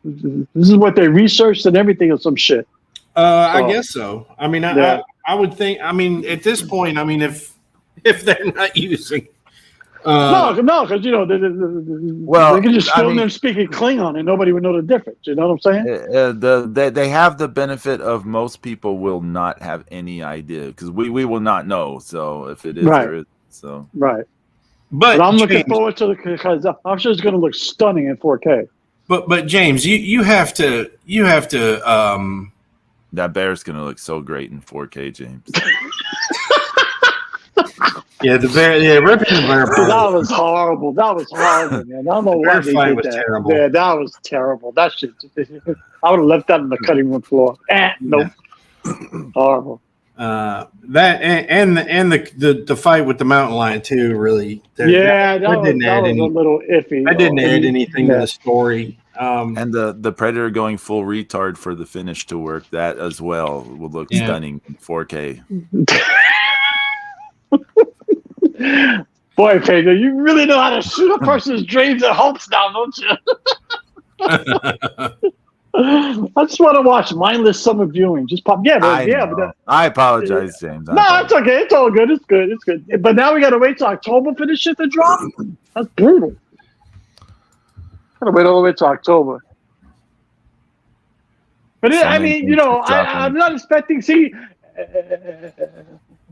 This is what they researched and everything or some shit. I guess so. I mean, I would think. I mean, at this point, I mean, if they're not using, no, because they can just film them speaking Klingon and nobody would know the difference. You know what I'm saying? They have the benefit of most people will not have any idea because we will not know. So if it is, there is. So right. But I'm looking forward to it because I'm sure it's going to look stunning in 4K. But James, you have to. That bear's gonna look so great in 4K, James. Yeah, the bear. Yeah, ripping the bear. That was horrible. That was horrible, man. I don't know why they did that. Terrible. Yeah, that was terrible. That shit. I would have left that on the cutting room floor. Nope. Horrible. That and the fight with the mountain lion too. Really. That was a little iffy. I didn't add anything to the story. And the Predator going full retard for the finish to work, that as well will look stunning in 4K. Boy, Pedro, you really know how to shoot a person's dreams and hopes now, don't you? I just want to watch mindless summer viewing. Just pop. I apologize, James. It's okay. It's all good. It's good. It's good. But now we got to wait till October for this shit to drop. That's brutal. Gotta wait all the way to October. But So I many mean, things to drop in. I'm not expecting. See,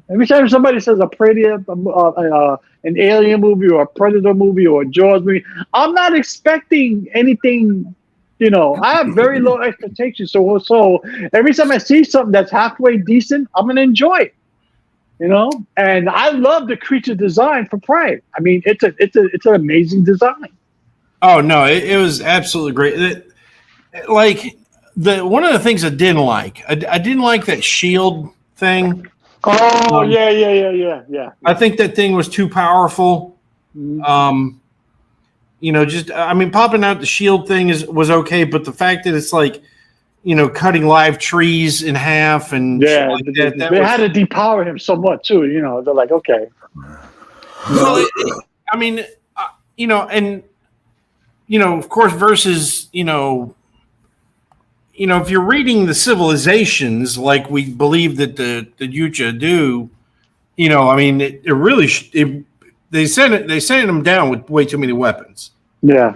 every time somebody says a an Alien movie or a Predator movie or a Jaws movie, I'm not expecting anything. I have very low expectations. So every time I see something that's halfway decent, I'm gonna enjoy it. And I love the creature design for Prey. I mean, it's an amazing design. Oh no, it was absolutely great. Like one of the things I didn't like, I didn't like that shield thing. Oh Um, yeah. I think that thing was too powerful. Mhm. I mean, popping out the shield thing was okay, but the fact that it's like, cutting live trees in half and shit Yeah, like that, that they was had to depower him somewhat too. They're like, okay, well. I mean, and of course, versus if you're reading the civilizations like we believe that the Yucha do, I mean, it really they sent him down with way too many weapons. yeah,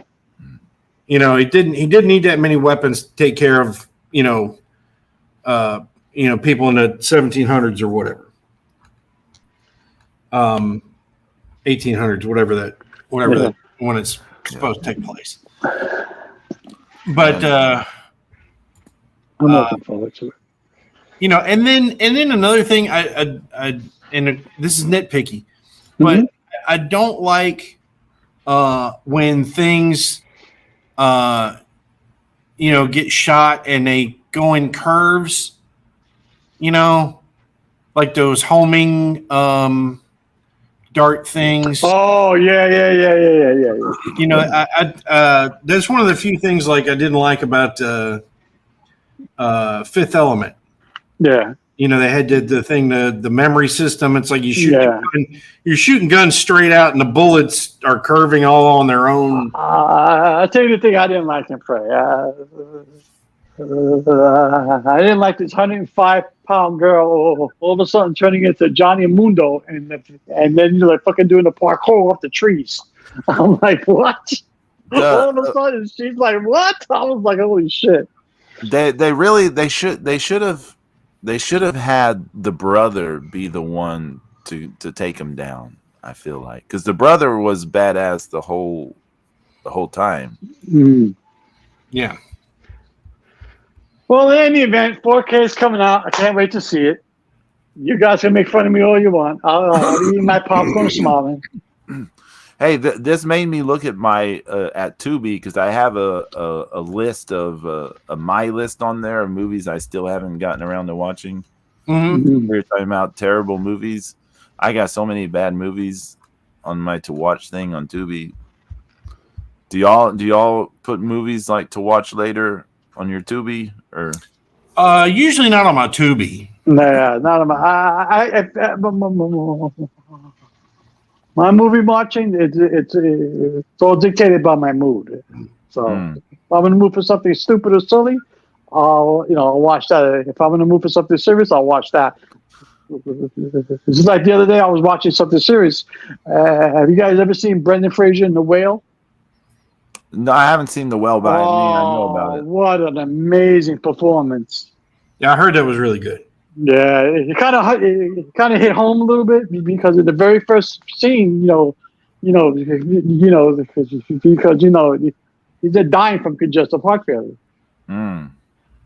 He didn't need that many weapons to take care of people in the 1700s or whatever, 1800s, whatever yeah. that when it's supposed to take place. But I'm looking forward to it. and then another thing, and this is nitpicky, but Mhm. I don't like when things get shot and they go in curves, like those homing dart things. Oh yeah. That's one of the few things like I didn't like about Fifth Element. Yeah, They had the thing, the memory system. It's like yeah. you're shooting guns straight out, and the bullets are curving all on their own. I'll tell you the thing I didn't like in Prey. I didn't like this 105-pound girl all of a sudden turning into Johnny Mundo, and then you're like fucking doing the parkour off the trees. I'm like, what? All of a sudden, she's like, what? I was like, holy shit. They should have had the brother be the one to take him down. I feel like because the brother was badass the whole time. Mm. Yeah. Well, in any event, 4K is coming out. I can't wait to see it. You guys can make fun of me all you want. I'll be eating my popcorn smiling. Hey, this made me look at my at Tubi because I have a list of a my list on there of movies I still haven't gotten around to watching. Mm-hmm. We were talking about terrible movies. I got so many bad movies on my to watch thing on Tubi. Do y'all put movies like to watch later on your Tubi or? Usually not on my Tubi. Nah, not on my movie watching. It's all dictated by my mood. So if I'm in the mood for something stupid or silly, I'll watch that. If I'm in the mood for something serious, I'll watch that. Just like the other day, I was watching something serious. Have you guys ever seen Brendan Fraser in The Whale? No, I haven't seen The Whale, but I know about it. What an amazing performance! Yeah, I heard that was really good. Yeah, it kind of hit home a little bit because in the very first scene, because he's dying from congestive heart failure. Mm.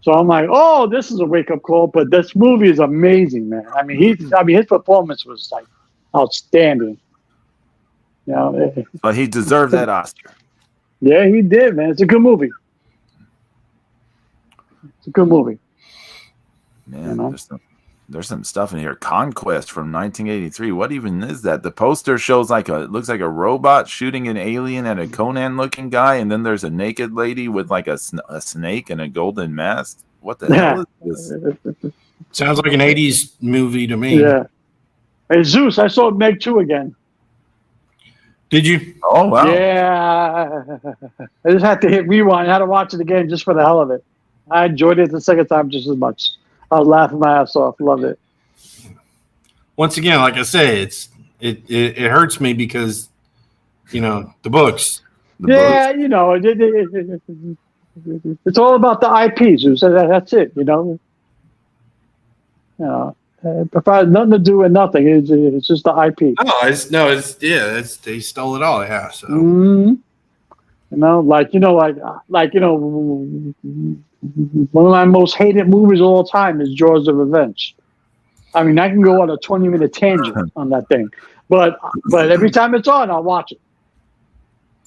So I'm like, oh, this is a wake up call. But this movie is amazing, man. I mean, his performance was like outstanding. But he deserved that Oscar. Yeah, he did, man. It's a good movie. It's a good movie. Man, there's some stuff in here. Conquest from 1983. What even is that? The poster shows it looks like a robot shooting an alien at a Conan looking guy, and then there's a naked lady with like a snake and a golden mask. What the hell is this? Sounds like an 80s movie to me. Yeah. Hey, Zeus, I saw Meg 2 again. Did you? Oh, wow. Yeah. I just had to hit rewind. I had to watch it again just for the hell of it. I enjoyed it the second time just as much. I was laughing my ass off. Loved it. Once again, like I say, it hurts me because the books. Yeah, It's all about the IPs. So that's it. You know. It has nothing to do with nothing. It's just the IP. It's they stole it all. Yeah. So. Mm-hmm. One of my most hated movies of all time is Jaws of Revenge. I mean, I can go on a 20-minute tangent on that thing, but every time it's on, I'll watch it.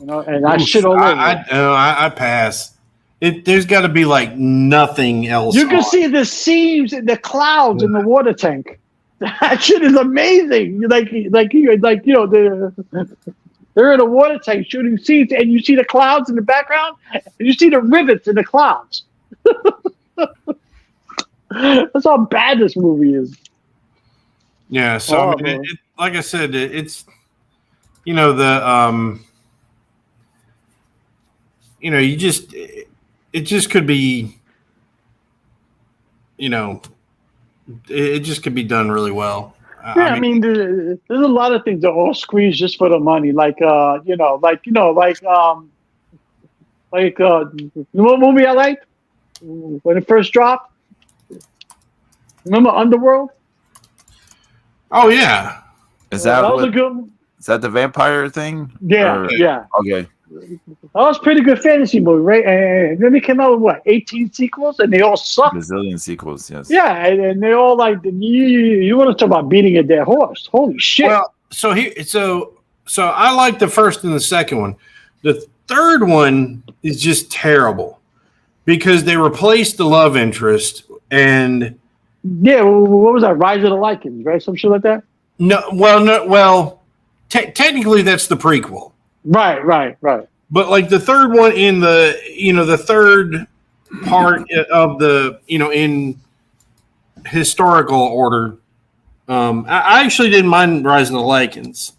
You know, and I shit all over it. I pass. There's got to be like nothing else. You can see the seams in the clouds in the water tank. That shit is amazing. They're in a water tank shooting seeds, and you see the clouds in the background, and you see the rivets in the clouds. That's how bad this movie is. Yeah, so like I said, it's the it just could be, it just could be done really well. Yeah, I mean there's a lot of things that are all squeezed just for the money. What movie I liked when it first dropped? Remember Underworld? Oh yeah, is that was a good? Is that the vampire thing? Yeah, yeah. Okay. That was a pretty good fantasy movie, right? And then they came out with 18 sequels, and they all sucked. Bazillion sequels, yes. Yeah, and they all like you want to talk about beating a dead horse? Holy shit! Well, so I like the first and the second one. The third one is just terrible because they replaced the love interest and. Yeah, what was that? Rise of the Lycans, right? Some shit like that. Technically that's the prequel. Right. But like the third one in the third part of the in historical order, I actually didn't mind Rise of the Lycans.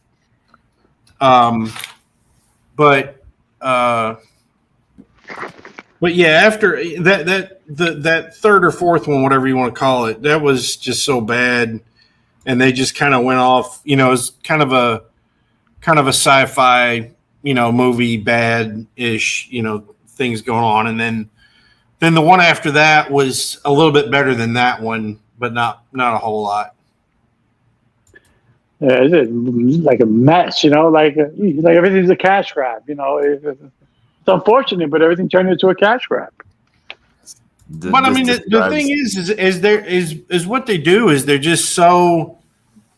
But yeah, after that third or fourth one, whatever you want to call it, that was just so bad, and they just kind of went off. It was kind of a sci-fi, movie, bad-ish, things going on, and then the one after that was a little bit better than that one, but not a whole lot. Yeah, it's like a mess, like everything's a cash grab, It's unfortunate, but everything turned into a cash grab. But I mean, the thing is what they do is they're just so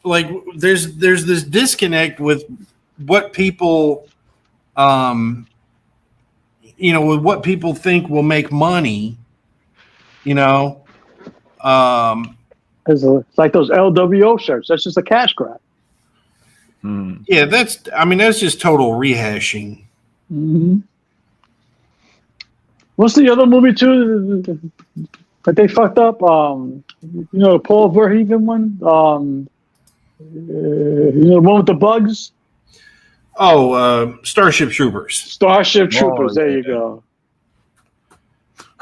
like there's this disconnect with what people, with what people think will make money. It's like those LWO shirts. That's just a cash grab. Yeah, that's just total rehashing. Mm-hmm. What's the other movie too that they fucked up? The Paul Verhoeven one. The one with the bugs. Oh, Starship Troopers. Starship Troopers. There you go.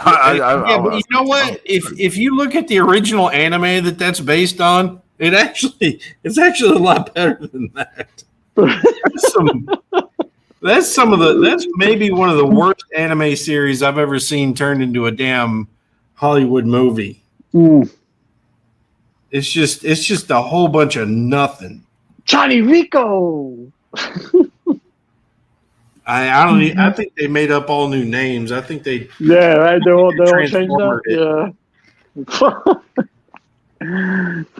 But you know what? If you look at the original anime that's based on, it's actually a lot better than that. That's maybe one of the worst anime series I've ever seen turned into a damn Hollywood movie. Mm. It's just a whole bunch of nothing. Johnny Rico. I think they made up all new names. I think they right. They all changed up. Yeah.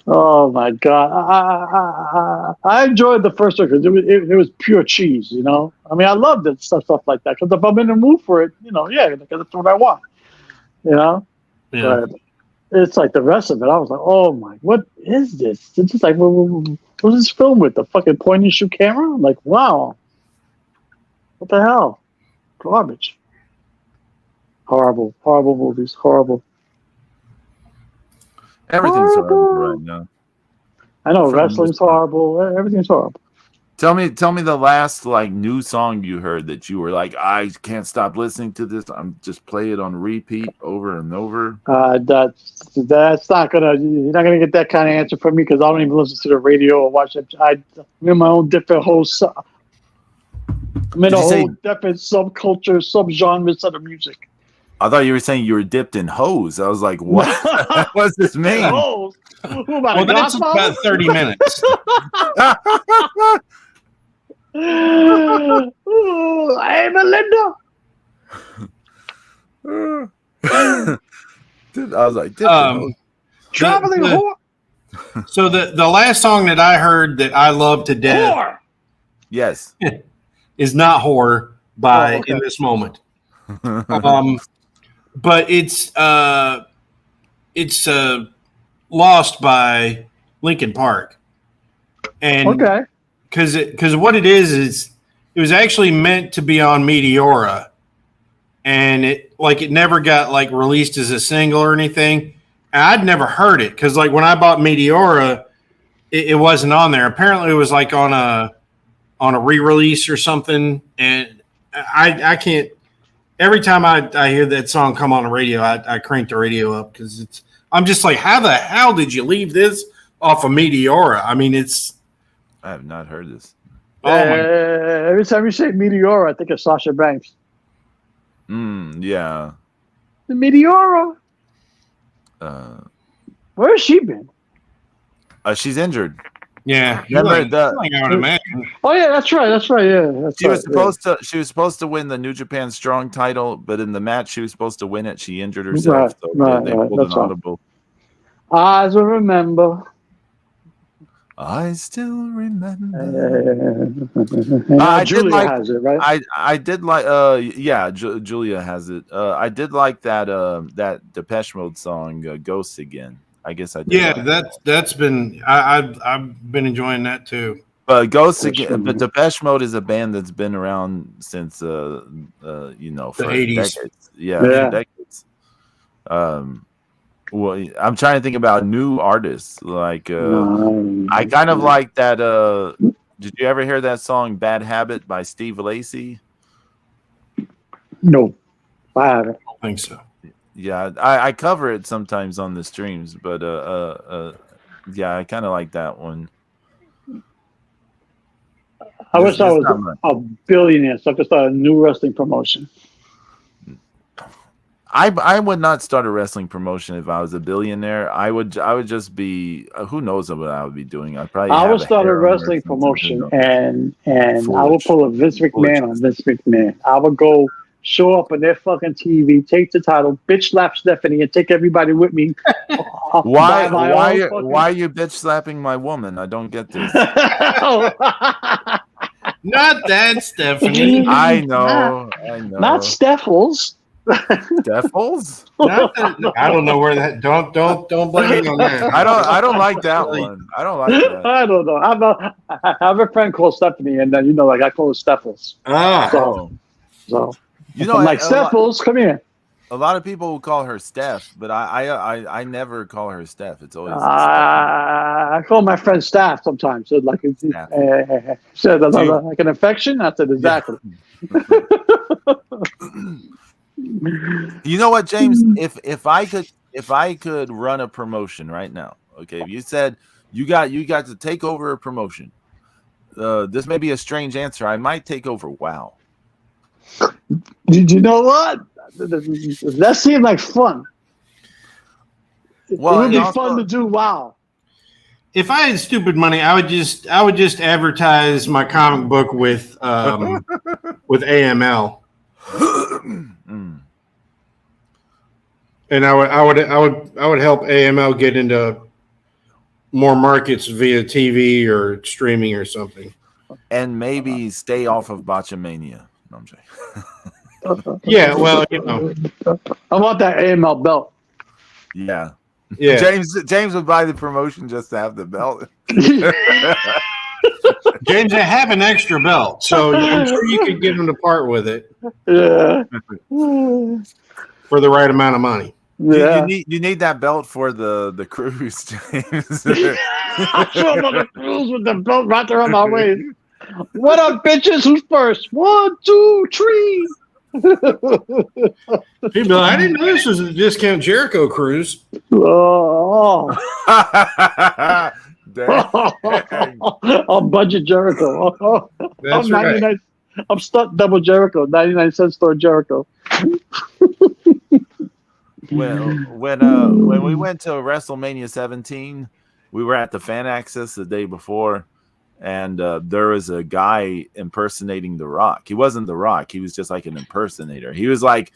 Oh my god! I enjoyed the first one because it was pure cheese. I mean, I loved it stuff like that. Because if I'm in the mood for it, because that's what I want. Yeah. But it's like the rest of it. I was like, oh my, what is this? It's just like, what's this film with the fucking point and shoot camera? I'm like, wow, what the hell? Garbage. Horrible movies. Horrible. Everything's horrible right now. I know wrestling's horrible. Everything's horrible. Tell me the last new song you heard that you were like, I can't stop listening to this. I'm just play it on repeat over and over. That's not gonna. You're not gonna get that kind of answer from me because I don't even listen to the radio or watch it. I'm in my own different whole. I'm in a whole different subculture, subgenres of the music. I thought you were saying you were dipped in hose. I was like, what? What does this mean? Oh, Well, that's about 30 minutes. Ooh, hey, Melinda. Dude, I was like, dipped in hose. Traveling whore. So the last song that I heard that I love to death Whore. Yes. is not "Whore" by okay. In This Moment. But it's Lost by Linkin Park, and Okay. because what it is it was actually meant to be on Meteora, and it never got like released as a single or anything. And I'd never heard it because like when I bought Meteora, it wasn't on there. Apparently, it was like on a re-release or something, and I can't. Every time I hear that song come on the radio, I crank the radio up because I'm just like, how the hell did you leave this off of Meteora? I mean, I have not heard this. Every time you say Meteora, I think of Sasha Banks. Yeah. The Meteora. Where has she been? She's injured. Yeah, Remember I would imagine. Oh yeah, that's right. That's right. Yeah, she was supposed to win the New Japan Strong title, but in the match she was supposed to win it. She injured herself, so they pulled an audible. I still remember. I still remember. Julia has it, right? I did like. Julia has it. I did like that Depeche Mode song, "Ghosts Again." I guess I did. Yeah, that's been I've been enjoying that too. But Ghosts Again, but Depeche Mode is a band that's been around since for the 80s. Decades. Yeah, decades. Well, I'm trying to think about new artists. Like I kind of like that. Did you ever hear that song "Bad Habit" by Steve Lacy? No, I haven't. I don't think so. Yeah, I cover it sometimes on the streams, but yeah, I kind of like that one. I wish I was a billionaire, so I could start a new wrestling promotion. I would not start a wrestling promotion if I was a billionaire. I would just be who knows what I would be doing. I would start a wrestling promotion and I would pull a Vince McMahon on Vince McMahon. I would go show up on their fucking TV, take the title, bitch slap Stephanie, and take everybody with me. Why are you bitch slapping my woman? I don't get this. Not that, Stephanie. I know. Not Steffels. Steffels? I don't know where that. Don't blame me on that. I don't like that one. I don't like that. I don't know. I have a friend called Stephanie, and then I call her Steffels. So I'm like Steffels, come here. A lot of people will call her Steph, but I never call her Steph. It's always I call my friend Staff sometimes. So like like an affection. I said exactly. You know what, James? If I could run a promotion right now, okay, if you said you got to take over a promotion, this may be a strange answer. I might take over WoW. Did you know what? That seemed like fun. Well, it would be fun to do WoW. If I had stupid money, I would just advertise my comic book with AML. And I would help AML get into more markets via TV or streaming or something. And maybe stay off of Botchamania. No, I'm saying. Yeah, well, I want that AML belt. Yeah. James would buy the promotion just to have the belt. James, I have an extra belt, so I'm sure you could get him to part with it. Yeah. For the right amount of money. Yeah. You need that belt for the cruise, James. I'm sure I'm on the cruise with the belt wrapped around my waist. What up, bitches? Who's first? 1, 2, 3. People, I didn't know this was a Discount Jericho cruise. Oh. On budget Jericho. That's right. I'm stuck double Jericho, 99-cent store Jericho. when we went to WrestleMania 17, we were at the Fan Access the day before, and there was a guy impersonating The Rock. He wasn't The Rock. He was just like an impersonator. He was like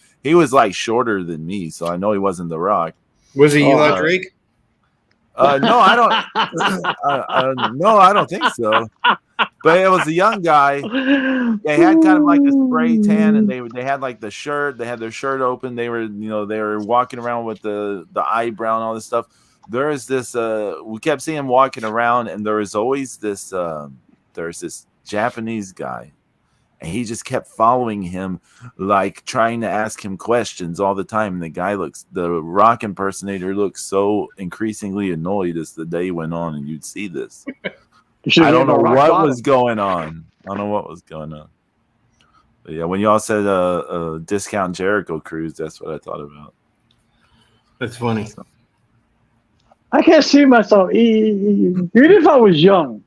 shorter than me, so I know he wasn't The Rock. Was he Eli Drake? No, I don't. No, I don't think so. But it was a young guy. They had kind of like a spray tan, and they had like the shirt. They had their shirt open. They were walking around with the eyebrow and all this stuff. There is this. We kept seeing him walking around, and there was always this. There's this Japanese guy, and he just kept following him, like trying to ask him questions all the time. And the Rock impersonator looked so increasingly annoyed as the day went on, and you'd see this. I don't know what was going on. But yeah, when y'all said discount Jericho cruise, that's what I thought about. That's funny. So. I can't see myself, even if I was young.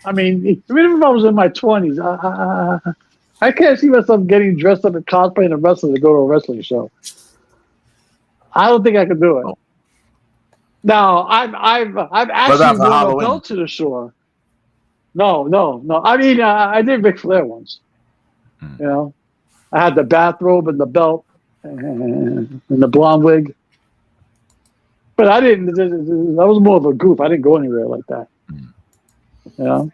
I mean, even if I was in my 20s, I can't see myself getting dressed up and cosplaying a wrestler to go to a wrestling show. I don't think I could do it. Now, I've actually worn a belt to the shore. No. I mean, I did Ric Flair once. You know, I had the bathrobe and the belt and the blonde wig. But I didn't. That was more of a goof. I didn't go anywhere like that. You know.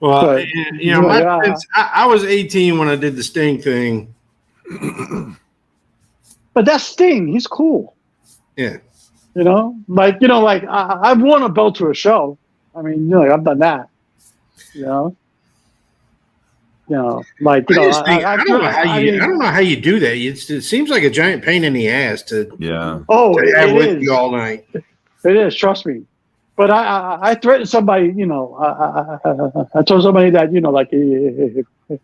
Well, but, I was 18 when I did the Sting thing. But that's Sting. He's cool. Yeah. You know, I've worn a belt to a show. I mean, I've done that. I don't know how you do that. It seems like a giant pain in the ass to have with you all night. It is, trust me. But I threatened somebody. I told somebody that like if you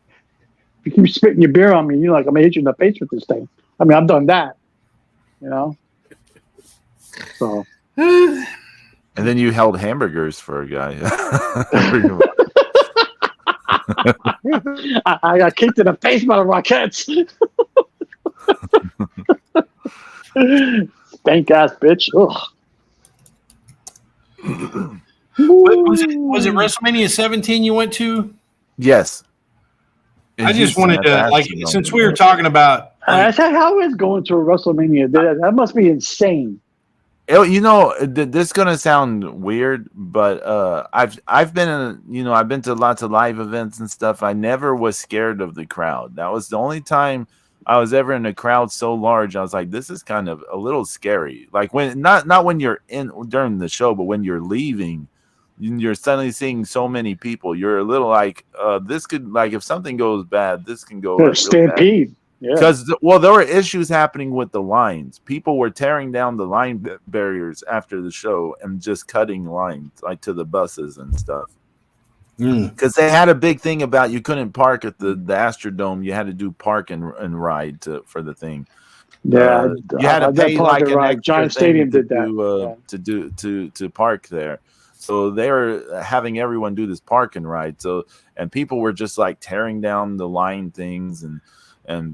keep spitting your beer on me, I'm gonna hit you in the face with this thing. I mean, I've done that. So. And then you held hamburgers for a guy. I got kicked in the face by the Rockettes. Stank ass bitch. Ugh. Was it WrestleMania 17 you went to? Yes. I just wanted to, since we were talking about. I said, how is going to a WrestleMania? That must be insane. This is gonna sound weird, but I've been I've been to lots of live events and stuff. I never was scared of the crowd. That was the only time I was ever in a crowd so large. I was like, this is kind of a little scary. Like when not when you're in during the show, but when you're leaving, you're suddenly seeing so many people. You're a little like, this could, like, if something goes bad, this can go stampede. Bad. Because there were issues happening with the lines. People were tearing down the line barriers after the show and just cutting lines like to the buses and stuff. Because they had a big thing about you couldn't park at the Astrodome. You had to do park and ride for the thing. Yeah, you had to pay like an extra Giant Stadium did that to park there. So they were having everyone do this park and ride. And people were just like tearing down the line things and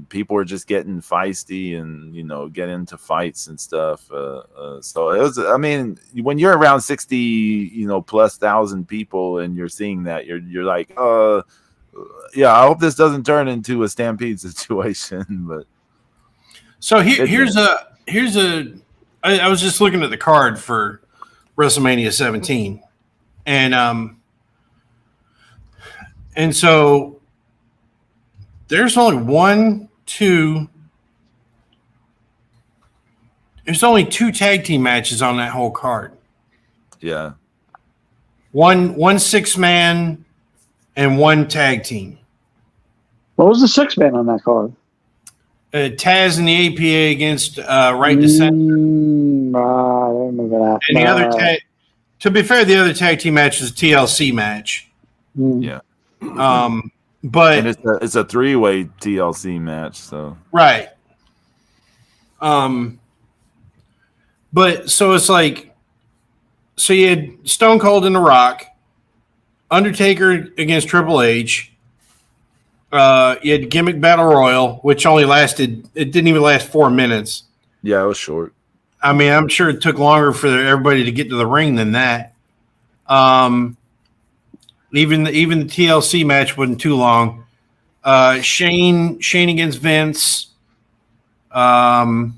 people were just getting feisty and get into fights and stuff. So it was. I mean, when you're around 60 plus thousand people and you're seeing that, you're like, yeah, I hope this doesn't turn into a stampede situation. But so here's a. I was just looking at the card for WrestleMania 17, and so. There's only there's only two tag team matches on that whole card. Yeah. One 6-man and one tag team. What was the 6-man on that card? Taz and the APA against Right to Center. I don't remember that. And the other to be fair, the other tag team match is a TLC match. Yeah. But and it's a 3-way TLC match, so right. But so it's like, so you had Stone Cold and The Rock, Undertaker against Triple H. You had Gimmick Battle Royal, which only lasted. It didn't even last 4 minutes. Yeah, it was short. I mean, I'm sure it took longer for everybody to get to the ring than that. Even the TLC match wasn't too long. Shane against Vince. China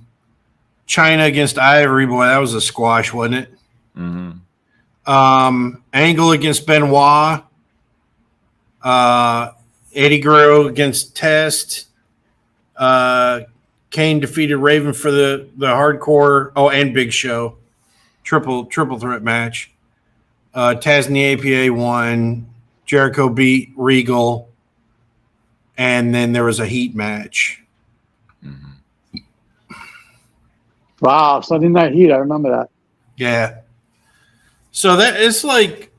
against Ivory. Boy, that was a squash, wasn't it? Mm-hmm. Angle against Benoit. Eddie Guerrero against Test. Kane defeated Raven for the hardcore. Oh, and Big Show. Triple threat match. Taz and the APA won. Jericho beat Regal. And then there was a heat match. Mm-hmm. Wow, Sunday Night Heat. I remember that. Yeah. So that it's like,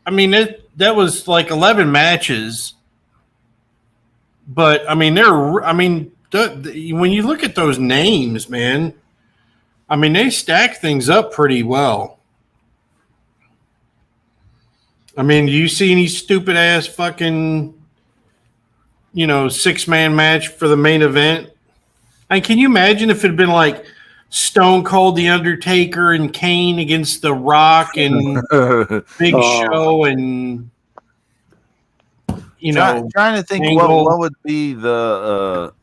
I mean, that was like 11 matches. But I mean, when you look at those names, man, I mean, they stack things up pretty well. I mean, do you see any stupid ass fucking, 6-man match for the main event? And can you imagine if it had been like Stone Cold, The Undertaker, and Kane against The Rock and Big Show and trying to think what would be the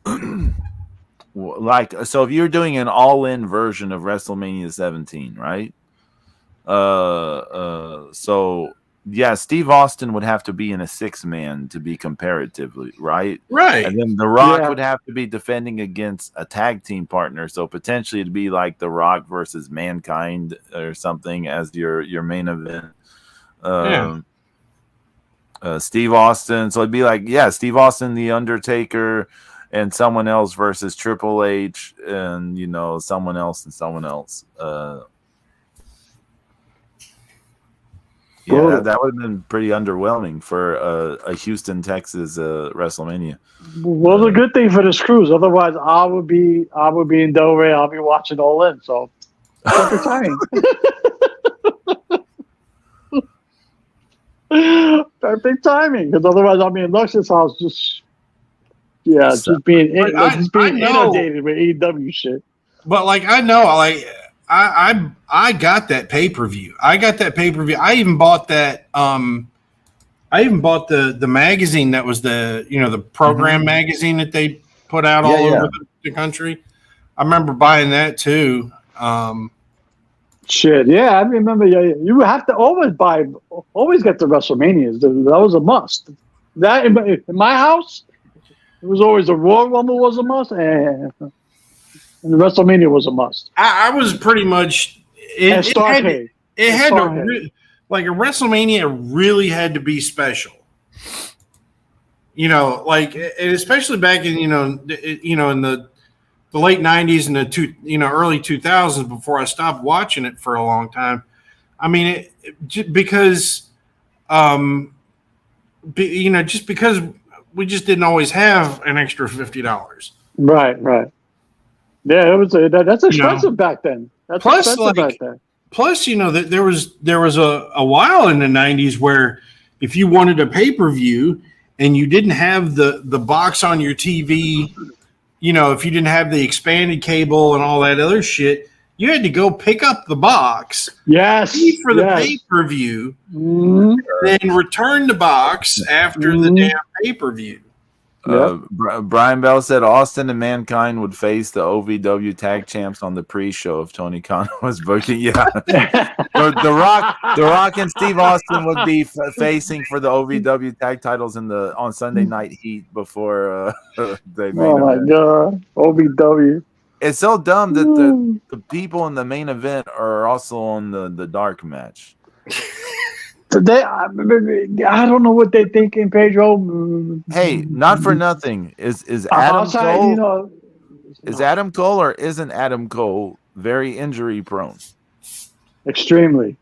like. So if you're doing an all-in version of WrestleMania 17, right? So yeah, Steve Austin would have to be in a 6-man to be comparatively right. And then The Rock would have to be defending against a tag team partner. So potentially it'd be like The Rock versus Mankind or something as your main event. Steve Austin. So it'd be like, Steve Austin, The Undertaker, and someone else versus Triple H, and someone else and someone else. Yeah, that would have been pretty underwhelming for a Houston, Texas WrestleMania. Well, the good thing for the Screws. Otherwise, I would be in Delray. I'll be watching All In. So perfect timing. Perfect timing. Because otherwise, I'll be in Lux's house just being inundated with AEW shit. But like I know, like I got that pay-per-view. I even bought that. I even bought the magazine that was the program magazine that they put out all over the country. I remember buying that too. Shit, yeah, I remember. You have to always get the WrestleManias. That was a must. That in my house, it was always the Royal Rumble was a must, and the WrestleMania was a must. I was pretty much it had to like a WrestleMania really had to be special. Like, and especially back in in the late 90s and the early 2000s before I stopped watching it for a long time. I mean, just because we just didn't always have an extra $50. Right. Yeah, it was that's expensive back then. That's expensive back then. Plus, that there was a while in the 90s where if you wanted a pay-per-view and you didn't have the box on your TV, if you didn't have the expanded cable and all that other shit, you had to go pick up the box. Yes. Pay for the pay-per-view, then return the box after the damn pay-per-view. Brian Bell said Austin and Mankind would face the OVW tag champs on the pre-show if Tony Khan was booking. Yeah, the Rock and Steve Austin would be facing for the OVW tag titles on Sunday Night Heat before they made. Oh my god, OVW! It's so dumb that the people in the main event are also on the dark match. I don't know what they're thinking, Pedro. Hey, not for nothing. Is Adam Cole? Is Adam Cole or isn't Adam Cole very injury prone? Extremely.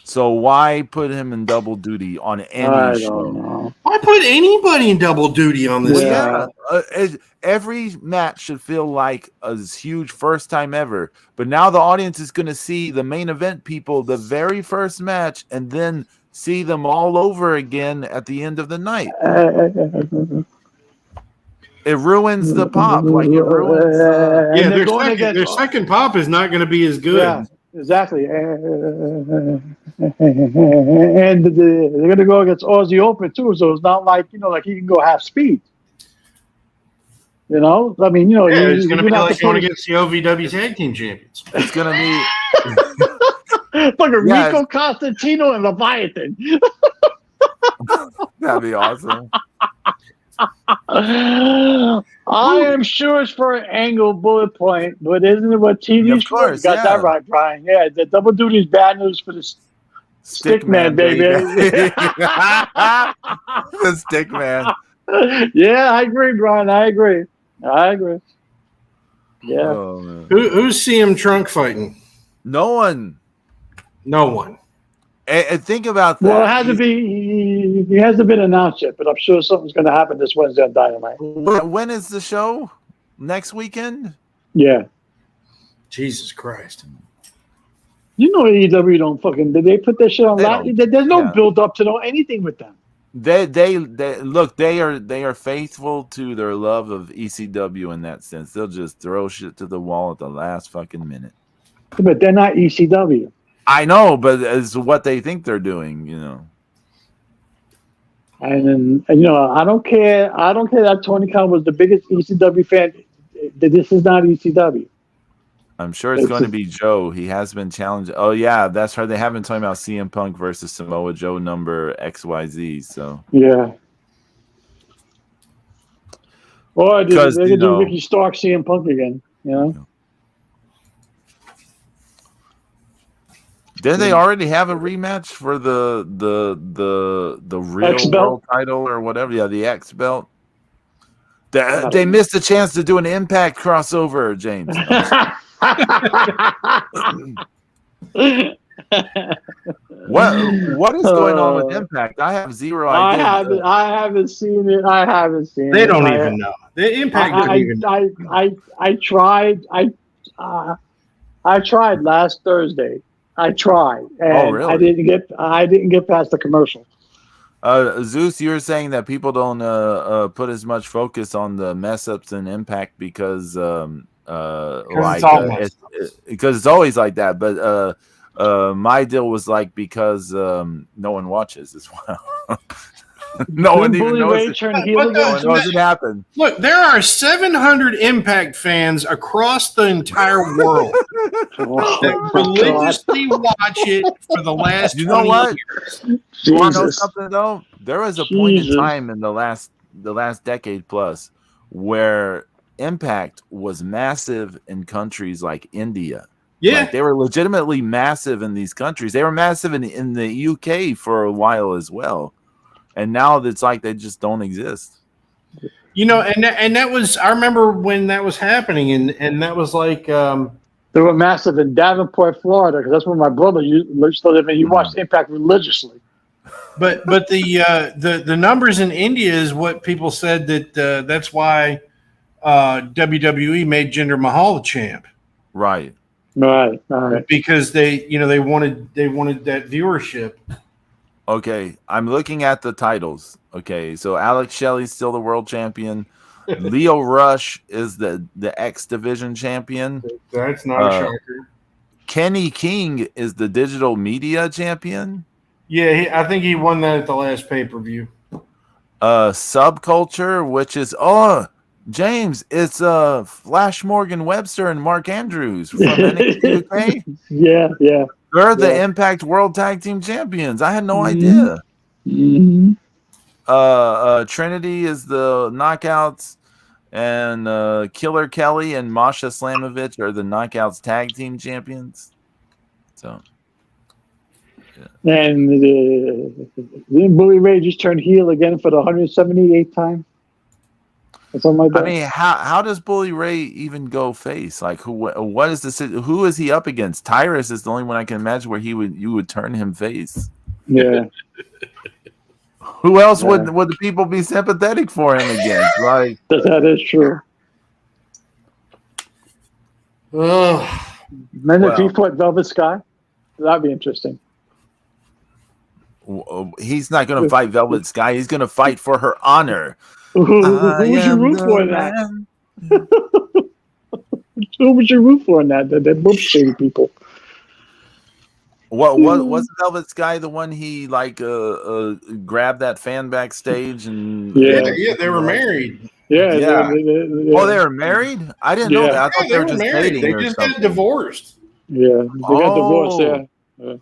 So why put him in double duty on any show? Don't know. Why put anybody in double duty on this? Yeah. Every match should feel like a huge first time ever. But now the audience is going to see the main event people the very first match and then see them all over again at the end of the night. It ruins the pop. Like it ruins. And Yeah, they're going their second pop is not going to be as good. Yeah, exactly. And they're going to go against Aussie Open too, so it's not like like he can go half speed. I mean, Yeah, it's going to be have like to going put against the OVW Tag Team Champions. It's gonna be fucking Yeah. Rico Constantino and Leviathan. that'd be awesome. I am sure it's for an angle bullet point, but isn't it what TV's Of course, for? You got yeah. that right, Brian. Yeah, the double duty is bad news for the Stickman, baby. The stick man. Yeah, I agree, Brian. I agree. Yeah. Oh, man. Who's CM Trunk fighting? No one. No one. And think about that. Well, it hasn't been. He hasn't been announced yet, but I'm sure something's going to happen this Wednesday on Dynamite. When is the show? Next weekend? Yeah. Jesus Christ. AEW don't fucking. Did they put that shit on? There's no Yeah. build up to know anything with them. They look. They are faithful to their love of ECW in that sense. They'll just throw shit to the wall at the last fucking minute. But they're not ECW. I know, but it's what they think they're doing. And I don't care. I don't care that Tony Khan was the biggest ECW fan. This is not ECW. I'm sure it's going to be Joe. He has been challenged. Oh yeah, that's right. They have been talking about CM Punk versus Samoa Joe number XYZ. So Yeah. Or they're Because, going to you know- do Ricky Stark, CM Punk again. didn't they already have a rematch for the real X-belt? world title or whatever? Yeah, the X belt. They missed a chance to do an Impact crossover, James. What is going on with Impact? I have zero idea. I haven't seen it. They don't even know. The Impact doesn't even know. I tried. I tried last Thursday. I tried, and really? I didn't get past the commercial. Zeus, you're saying that people don't put as much focus on the mess ups in Impact because it's always like that. But my deal was like because no one watches as well. No one even knows it. Turn heel But again. No one knows it happened. Look, there are 700 Impact fans across the entire world that religiously watch it for the last 20 what? years. You want to know Jesus. something though? There was a point in Jesus. time in the last decade plus where Impact was massive in countries like India. Yeah. Like, they were legitimately massive in these countries. They were massive in the UK for a while as well. And now it's like they just don't exist. And that was, I remember when that was happening, and that was like, They were massive in Davenport, Florida, because that's where my brother used to live, and he watched Impact religiously. but the numbers in India is what people said that that's why WWE made Jinder Mahal the champ. Right. Right. All right. Because they wanted that viewership. Okay, I'm looking at the titles. Okay, so Alex Shelley's still the world champion. Leo Rush is the X Division champion. That's not a shocker. Kenny King is the digital media champion. Yeah, I think he won that at the last pay-per-view. Subculture, which is James, it's Flash Morgan Webster and Mark Andrews from NXT UK. Yeah. They're the Impact World Tag Team Champions. I had no idea. Mm-hmm. Trinity is the Knockouts, and Killer Kelly and Masha Slamovich are the Knockouts Tag Team Champions. So, And didn't Bully Ray just turn heel again for the 178th time? Or something like that. I mean, how does Bully Ray even go face? Like, who is he up against? Tyrus is the only one I can imagine where you would turn him face. Yeah. Who else would the people be sympathetic for him against? Like, That is true. Then if he fought Velvet Sky, that'd be interesting. he's not going to fight Velvet Sky. He's going to fight for her honor. Who would you root for in that? Who would you root for in that? They're both shady people. What was Velvet's guy the one he like grabbed that fan backstage and Yeah, they were married. Yeah. Oh, they were married? I didn't know that. I thought they were just married. dating. They or just something. got divorced. Yeah, they got divorced. Yeah.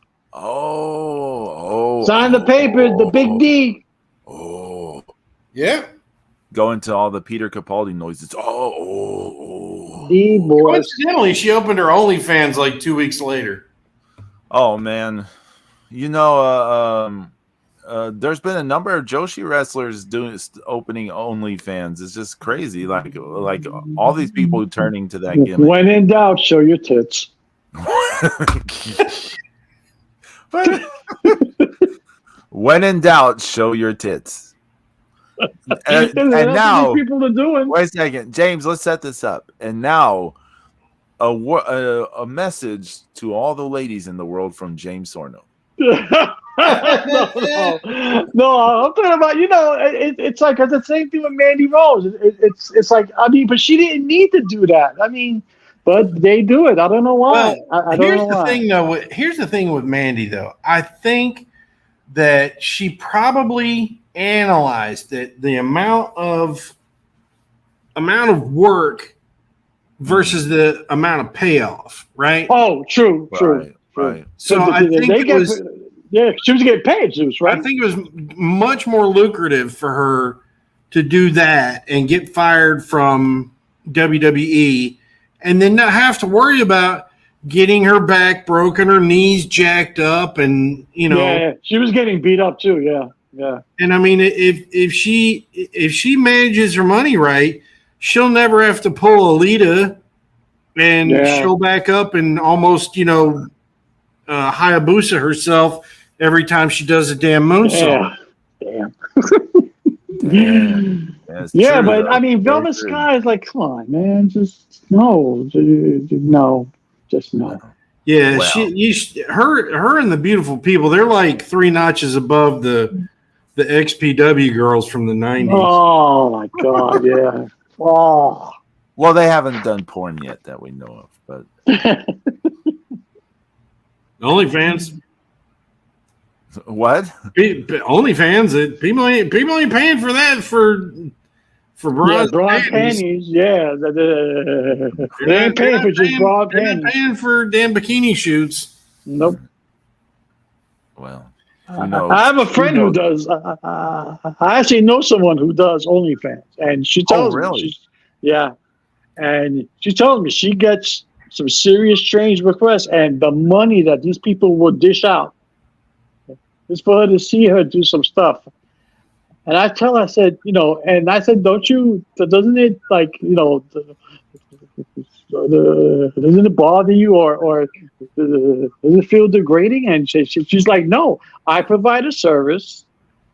Sign the papers. The big D. Oh. Yeah. Go into all the Peter Capaldi noises. D boys. Coincidentally, she opened her OnlyFans like 2 weeks later. Oh man, you know, there's been a number of Joshi wrestlers opening OnlyFans. It's just crazy. Like all these people turning to that gimmick. When in doubt, show your tits. When in doubt, show your tits. And now, people are doing. Wait a second, James. Let's set this up. And now, a message to all the ladies in the world from James Sorno. No, I'm talking about, it's like it's the same thing with Mandy Rose. It's like, I mean, but she didn't need to do that. I mean, but they do it. I don't know why. I don't know why. Here's the thing with Mandy, though. I think that she probably analyzed that the amount of work versus the amount of payoff, right? Oh, true. Right. So I think she was getting paid, Zeus, right? I think it was much more lucrative for her to do that and get fired from WWE and then not have to worry about getting her back broken, her knees jacked up, and Yeah, she was getting beat up too. Yeah. And I mean, if she manages her money right, she'll never have to pull Alita, and she'll back up and almost Hayabusa herself every time she does a damn moonsault. Damn. Yeah, but I mean, Velvet Sky is like, come on, man, just no. Yeah, Wow. her and the beautiful people, they're like 3 notches above the XPW girls from the 90s. Oh my God, yeah. Oh. Well, they haven't done porn yet that we know of, but OnlyFans. What? OnlyFans. People ain't paying for that for bras. Broad panties. Yeah, they ain't paying for just broad panties. They're not paying for damn bikini shoots. Nope. Well, I have a friend who does. I actually know someone who does OnlyFans, and she tells me, and she tells me she gets some serious strange requests, and the money that these people will dish out is for her to see her do some stuff. And I tell her, I said, and I said, doesn't it like, doesn't it bother you or does it feel degrading? And she's like, no, I provide a service.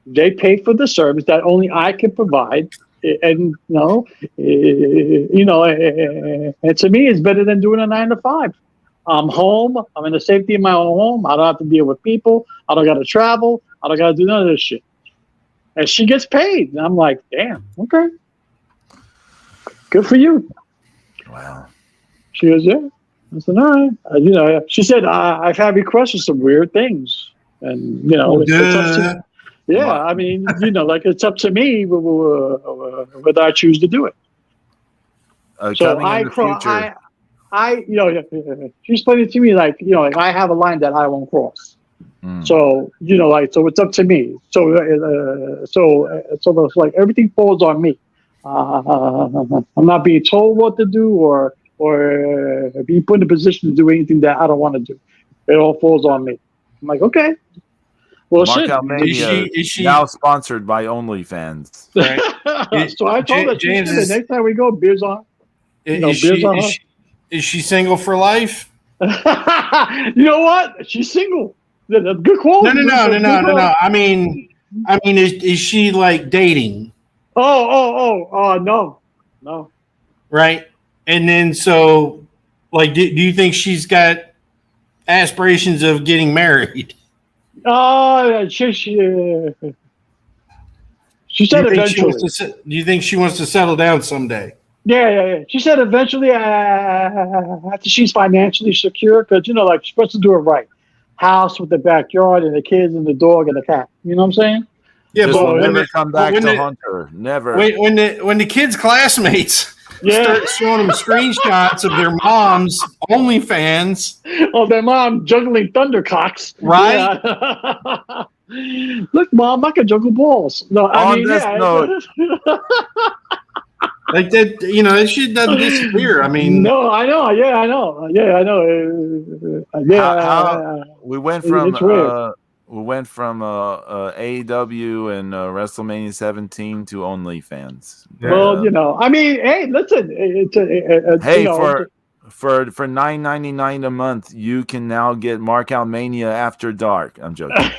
They pay for the service that only I can provide. And, and to me, it's better than doing a 9 to 5. I'm home. I'm in the safety of my own home. I don't have to deal with people. I don't got to travel. I don't got to do none of this shit. And she gets paid. And I'm like, damn, okay. Good for you. Wow. She goes, yeah. I said, all right. She said, I've had requests for some weird things. And, it's up to, I mean, like it's up to me whether I choose to do it. So she explained it to me like I have a line that I won't cross. So so it's up to me. So it's like everything falls on me. I'm not being told what to do or being put in a position to do anything that I don't want to do. It all falls on me. I'm like, okay. Well, Mark out Mania is she now sponsored by OnlyFans? Right. So I told her, James, the next time we go, beers on. Is she single for life? You know what? She's single. Good quality. No. I mean, is she like dating? No. Right. And then so, like, do you think she's got aspirations of getting married? She She Do said you think she eventually. wants to? Do you think she wants to settle down someday? Yeah. She said eventually, after she's financially secure, because like she's supposed to do it right. House with the backyard and the kids and the dog and the cat. You know what I'm saying? Yeah, This but will when never come back when to the, haunt her. Never. when the kids' classmates Yeah. start showing them screenshots of their moms OnlyFans, Oh, their mom juggling thundercocks. right? Yeah. Look, Mom, I can juggle balls. No, I On mean, this yeah. note, Like that, that shit doesn't disappear. I mean, No, I know. Yeah, I know. Yeah, I know. how we went from it's weird. AEW and WrestleMania 17 to OnlyFans. Well, I mean, hey, listen. Hey, for $9.99 a month, you can now get Markout Mania After Dark. I'm joking.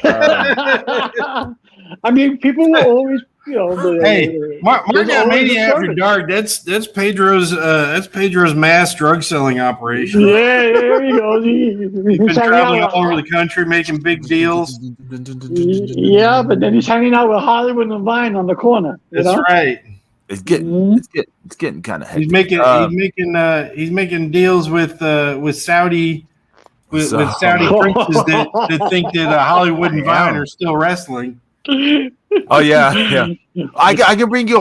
I mean, people will always, hey, Mark there's out always a Mania After service. Dark. That's Pedro's mass drug selling operation. Yeah, there you go. He's been traveling all over the country making big deals. Yeah, but then he's hanging out with Hollywood and Vine on the corner. That's right. It's getting kind of hectic. He's making deals with Saudi with Saudi princes that think that Hollywood and Vine are still wrestling. Oh yeah. I can bring you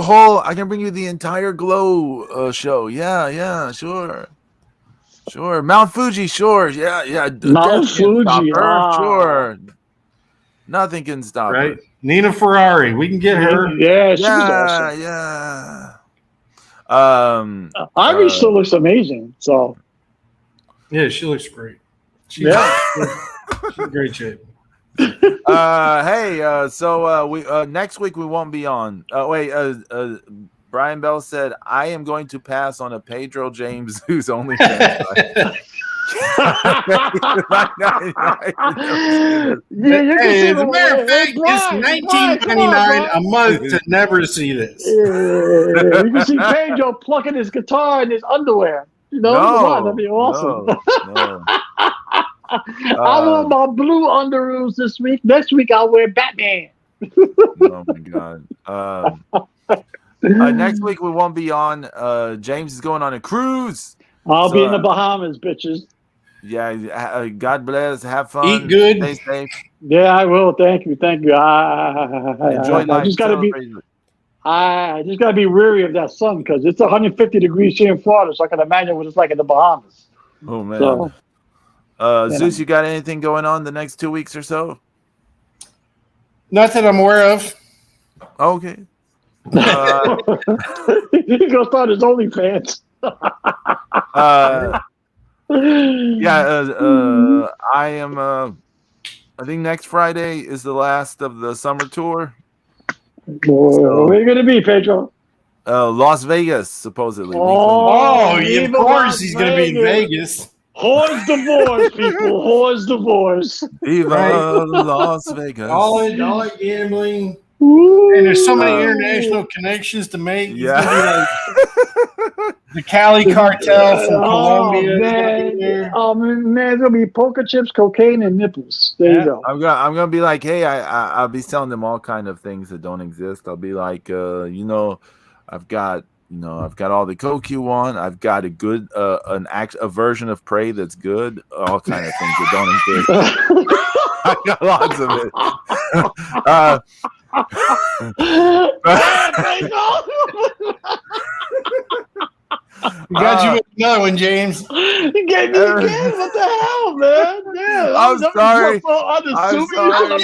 the entire Glow show. Yeah, sure. Mount Fuji, sure. Yeah. Mount Fuji, sure. Nothing can stop her. Right, Nina Ferrari, we can get her. Yeah, she was awesome. Yeah. Ivy still looks amazing. So yeah, she looks great. She's in great shape. So we next week we won't be on. Brian Bell said I am going to pass on a Pedro James who's only yeah, hey, as a matter of fact, it's $19.99 a month to never see this. Yeah, you can see Pedro plucking his guitar in his underwear. That'd be awesome. No. I wore my blue underoos this week. Next week I'll wear Batman. Oh my god. Next week we won't be on. James is going on a cruise. I'll be in the Bahamas, bitches. Yeah. God bless. Have fun. Eat good. Stay safe. Yeah, I will. Thank you. Enjoy life. I just gotta be wary of that sun because it's 150 degrees here in Florida, so I can imagine what it's like in the Bahamas. Oh man. So, Zeus, you got anything going on the next 2 weeks or so? Nothing I'm aware of. Okay. He's gonna start his OnlyFans. I am. I think next Friday is the last of the summer tour. Where are you gonna be, Pedro? Las Vegas, supposedly. Of course he's gonna be in Vegas. Whore's divorce, people. Whore's divorce. Viva Las Vegas. All that gambling. Ooh. And there's so many international connections to make. Yeah. Like the Cali cartel from Colombia. Man. Oh man, it's gonna be poker chips, cocaine, and nipples. There you go. I'm gonna be like, hey, I'll be selling them all kind of things that don't exist. I'll be like, I've got all the coke you want. I've got a good a version of Prey that's good. All kind of things that don't exist. I got lots of it. We got you with another one, James. You gave me again. What the hell, man? Yeah, I'm sorry. I'm just on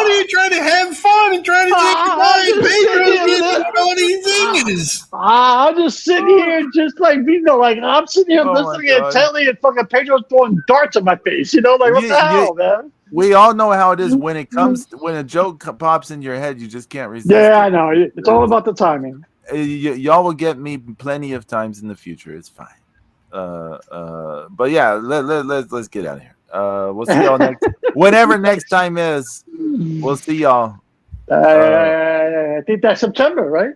here trying to have fun and trying to take your mind. Pedro's getting all these things. I'm just sitting here, just like I'm sitting here listening intently, and fucking Pedro's throwing darts at my face. What the hell, man? We all know how it is when it comes when a joke pops in your head, you just can't resist. Yeah, I know. It's all about the timing. Y'all will get me plenty of times in the future. It's fine. But yeah, let's get out of here. We'll see y'all whenever next time is. We'll see y'all. I think that's September, right?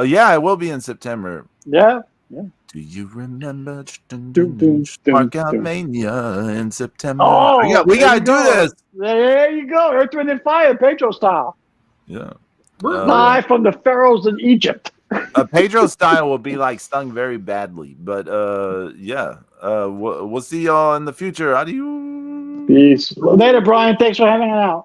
Yeah, it will be in September. Yeah. Do you remember Dun, dun, dun, Mark Out dun. Mania in September? Oh, we there gotta you do go. this. There you go. Earth, Wind, and Fire, Pedro style. Yeah. Live from the pharaohs in Egypt. Pedro style will be like stung very badly, but yeah. We'll see y'all in the future. Adios. Peace. Later, Brian. Thanks for hanging out.